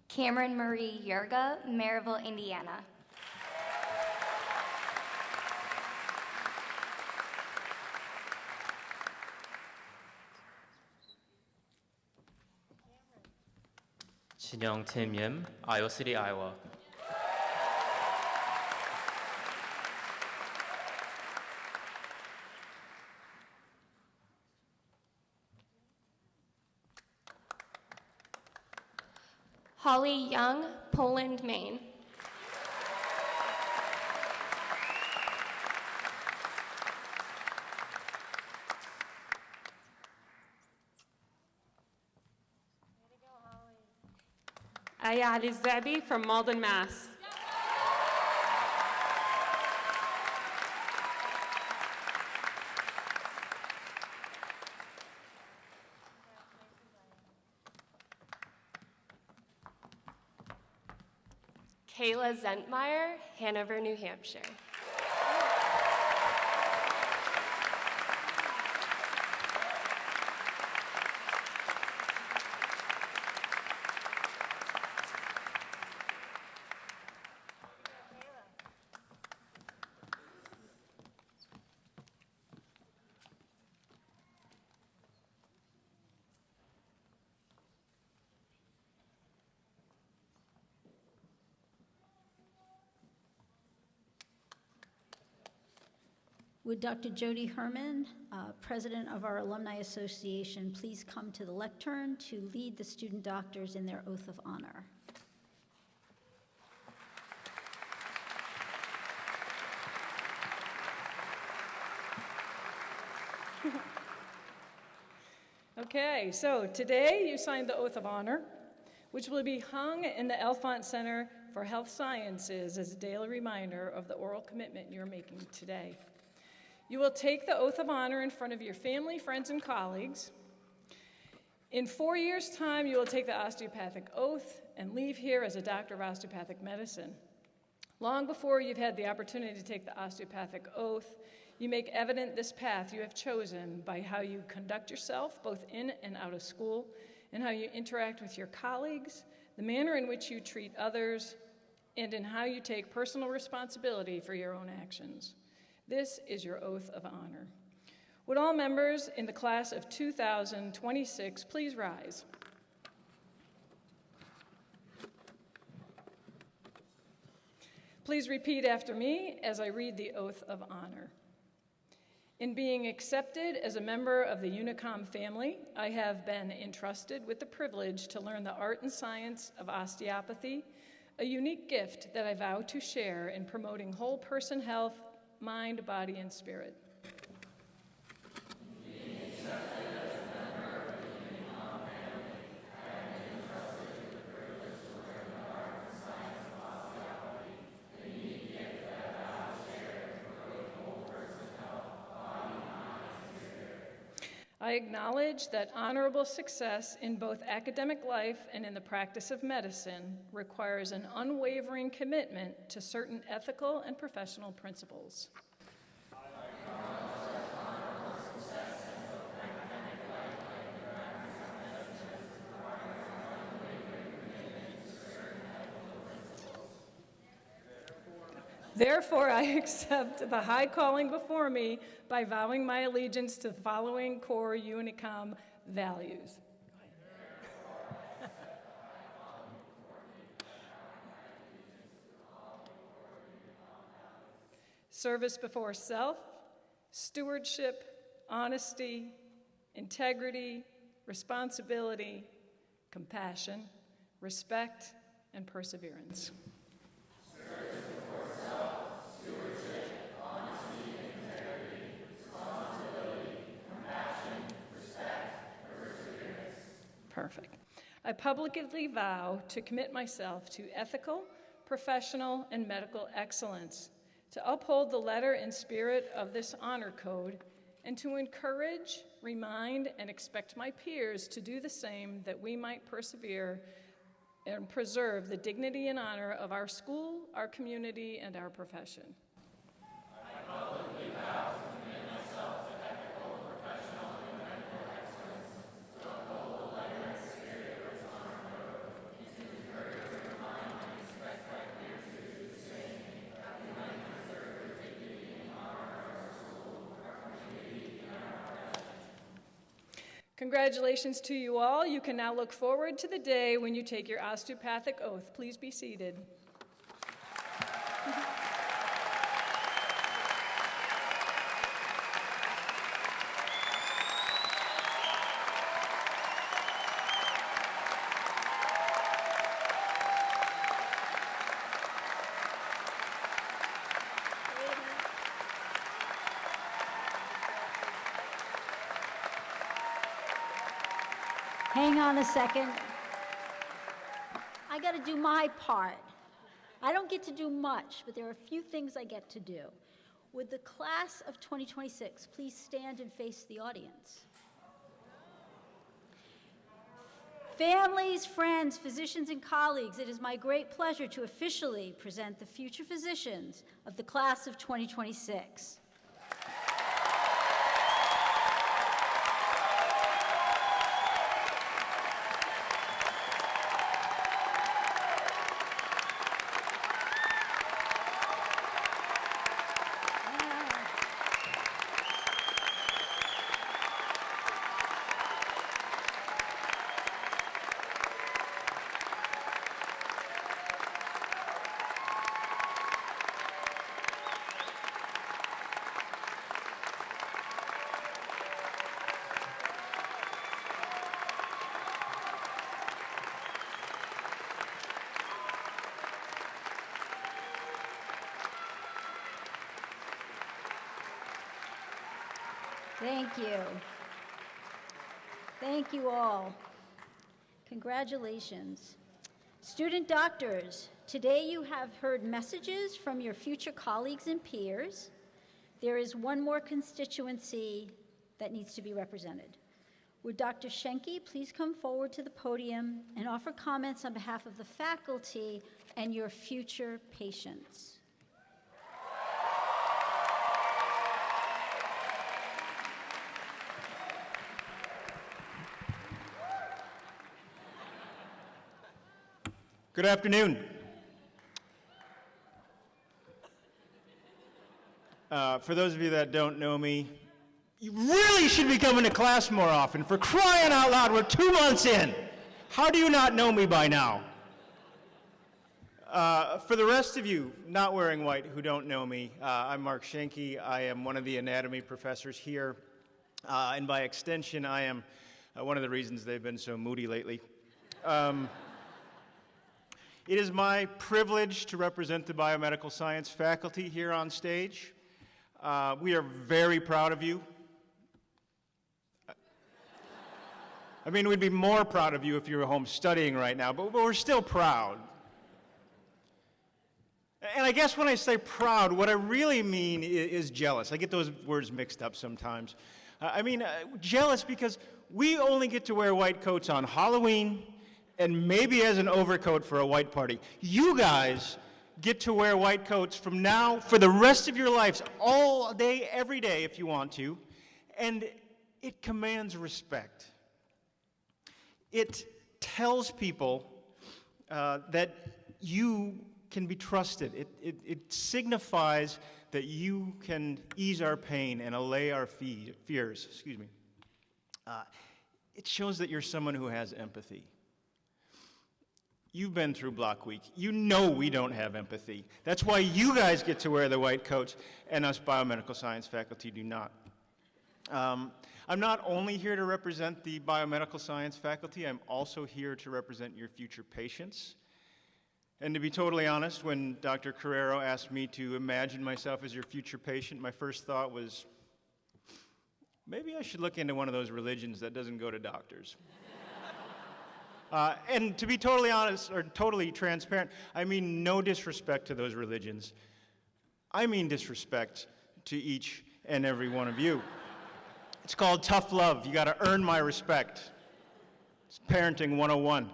Speaker 26: Cameron Marie Yerga, Maryville, Indiana.
Speaker 2: 진영 Tim Yim, Iowa City, Iowa.
Speaker 26: Holly Young, Poland, Maine.
Speaker 11: Aya Ali Zabi from Malden, Mass.
Speaker 26: Kayla Zentmeyer, Hanover, New Hampshire.
Speaker 13: Would Dr. Jody Herman, President of our Alumni Association, please come to the lectern to lead the student doctors in their oath of honor?
Speaker 19: Okay, so today you signed the oath of honor, which will be hung in the Elfont Center for Health Sciences as a daily reminder of the oral commitment you're making today. You will take the oath of honor in front of your family, friends, and colleagues. In 4 years' time, you will take the osteopathic oath and leave here as a doctor of osteopathic medicine. Long before you've had the opportunity to take the osteopathic oath, you make evident this path you have chosen by how you conduct yourself, both in and out of school, and how you interact with your colleagues, the manner in which you treat others, and in how you take personal responsibility for your own actions. This is your oath of honor. Would all members in the class of 2026 please rise? Please repeat after me as I read the oath of honor. In being accepted as a member of the Unicom family, I have been entrusted with the privilege to learn the art and science of osteopathy, a unique gift that I vow to share in promoting whole person health, mind, body, and spirit. I acknowledge that honorable success in both academic life and in the practice of medicine requires an unwavering commitment to certain ethical and professional principles. Therefore, I accept the high calling before me by vowing my allegiance to the following core Unicom values. Service before self, stewardship, honesty, integrity, responsibility, compassion, respect, and perseverance. Perfect. I publicly vow to commit myself to ethical, professional, and medical excellence, to uphold the letter and spirit of this honor code, and to encourage, remind, and expect my peers to do the same, that we might persevere and preserve the dignity and honor of our school, our community, and our profession. Congratulations to you all. You can now look forward to the day when you take your osteopathic oath. Please be seated.
Speaker 13: Hang on a second. I got to do my part. I don't get to do much, but there are a few things I get to do. Would the class of 2026 please stand and face the audience? Families, friends, physicians, and colleagues, it is my great pleasure to officially present the future physicians of the class of 2026. Thank you. Thank you all. Congratulations. Student doctors, today you have heard messages from your future colleagues and peers. There is one more constituency that needs to be represented. Would Dr. Schenke please come forward to the podium and offer comments on behalf of the faculty and your future patients?
Speaker 12: Good afternoon. For those of you that don't know me, you really should be coming to class more often. For crying out loud, we're 2 months in. How do you not know me by now? For the rest of you not wearing white who don't know me, I'm Mark Schenke. I am one of the anatomy professors here, and by extension, I am one of the reasons they've been so moody lately. It is my privilege to represent the biomedical science faculty here on stage. We are very proud of you. I mean, we'd be more proud of you if you were home studying right now, but we're still proud. And I guess when I say proud, what I really mean is jealous. I get those words mixed up sometimes. Jealous because we only get to wear white coats on Halloween, and maybe as an overcoat for a white party. You guys get to wear white coats from now for the rest of your lives, all day, every day if you want to, and it commands respect. It tells people that you can be trusted. It signifies that you can ease our pain and allay our fears. It shows that you're someone who has empathy. You've been through Block Week. You know we don't have empathy. That's why you guys get to wear the white coats, and us biomedical science faculty do not. I'm not only here to represent the biomedical science faculty, I'm also here to represent your future patients. And to be totally honest, when Dr. Carrero asked me to imagine myself as your future patient, my first thought was, maybe I should look into one of those religions that doesn't go to doctors. And to be totally honest, or totally transparent, I mean no disrespect to those religions. I mean disrespect to each and every one of you. It's called tough love. You gotta earn my respect. It's parenting 101.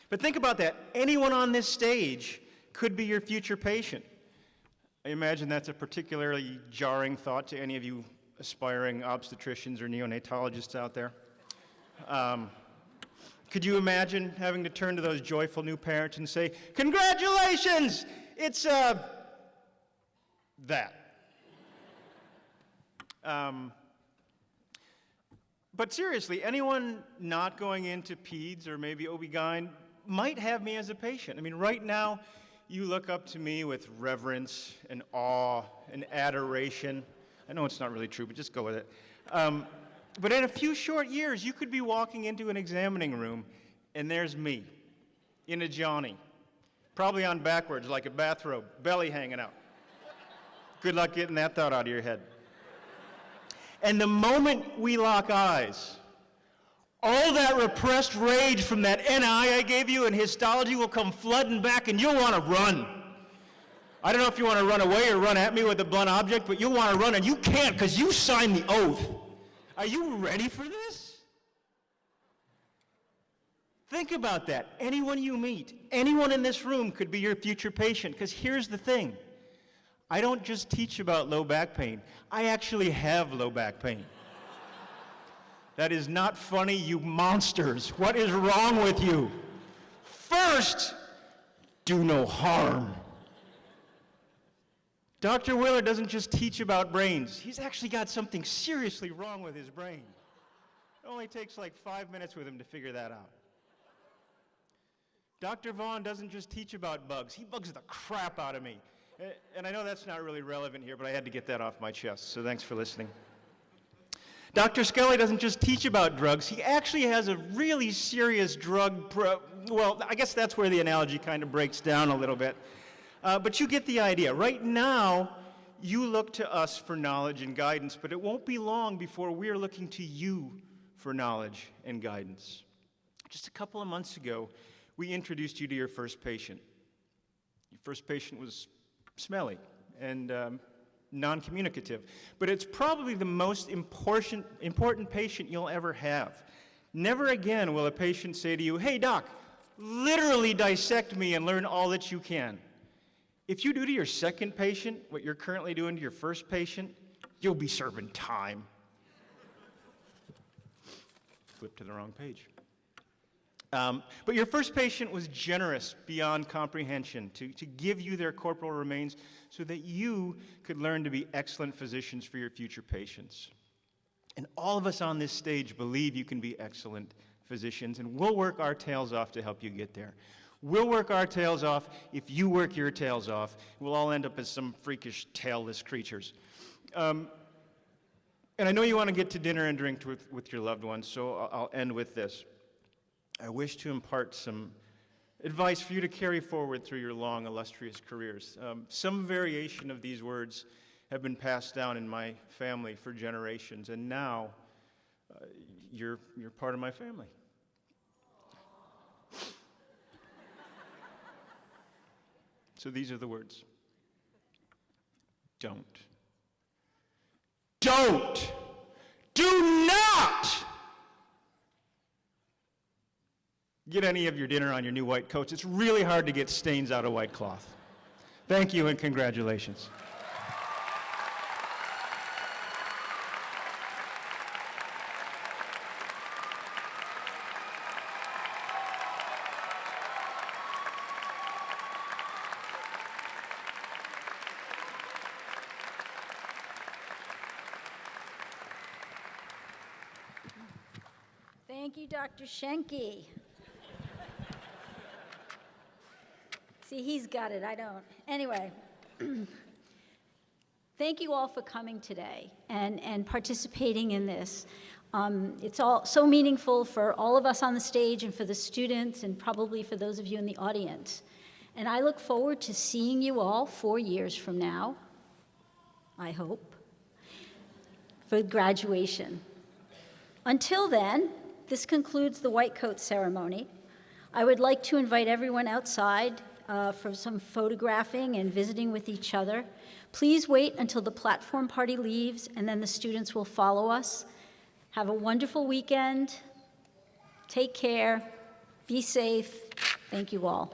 Speaker 12: But think about that. Anyone on this stage could be your future patient. I imagine that's a particularly jarring thought to any of you aspiring obstetricians or neonatologists out there. Could you imagine having to turn to those joyful new parents and say, "Congratulations! It's, that." But seriously, anyone not going into peds or maybe OB-GYN might have me as a patient. I mean, right now, you look up to me with reverence and awe and adoration. I know it's not really true, but just go with it. But in a few short years, you could be walking into an examining room, and there's me, in a Johnny, probably on backwards like a bathrobe, belly hanging out. Good luck getting that thought out of your head. And the moment we lock eyes, all that repressed rage from that NI I gave you and histology will come flooding back, and you'll want to run. I don't know if you want to run away or run at me with a blunt object, but you'll want to run, and you can't because you signed the oath. Are you ready for this? Think about that. Anyone you meet, anyone in this room could be your future patient, because here's the thing. I don't just teach about low back pain. I actually have low back pain. That is not funny, you monsters. What is wrong with you? First, do no harm. Dr. Willer doesn't just teach about brains. He's actually got something seriously wrong with his brain. It only takes like 5 minutes with him to figure that out. Dr. Vaughn doesn't just teach about bugs. He bugs the crap out of me. And I know that's not really relevant here, but I had to get that off my chest, so thanks for listening. Dr. Skelly doesn't just teach about drugs. He actually has a really serious well, I guess that's where the analogy kind of breaks down a little bit. But you get the idea. Right now, you look to us for knowledge and guidance, but it won't be long before we're looking to you for knowledge and guidance. Just a couple of months ago, we introduced you to your first patient. Your first patient was smelly and non-communicative, but it's probably the most important patient you'll ever have. Never again will a patient say to you, "Hey doc, literally dissect me and learn all that you can." If you do to your second patient what you're currently doing to your first patient, you'll be serving time. Flip to the wrong page. But your first patient was generous beyond comprehension to give you their corporal remains so that you could learn to be excellent physicians for your future patients. And all of us on this stage believe you can be excellent physicians, and we'll work our tails off to help you get there. We'll work our tails off if you work your tails off. We'll all end up as some freakish tailless creatures. And I know you want to get to dinner and drink with your loved ones, so I'll end with this. I wish to impart some advice for you to carry forward through your long, illustrious careers. Some variation of these words have been passed down in my family for generations, and now you're part of my family. So these are the words. Don't. Do not get any of your dinner on your new white coats. It's really hard to get stains out of white cloth. Thank you and congratulations.
Speaker 13: Thank you, Dr. Schenke. See, he's got it, I don't. Anyway, thank you all for coming today and participating in this. It's all so meaningful for all of us on the stage and for the students and probably for those of you in the audience. And I look forward to seeing you all 4 years from now, I hope, for graduation. Until then, this concludes the white coat ceremony. I would like to invite everyone outside for some photographing and visiting with each other. Please wait until the platform party leaves, and then the students will follow us. Have a wonderful weekend. Take care. Be safe. Thank you all.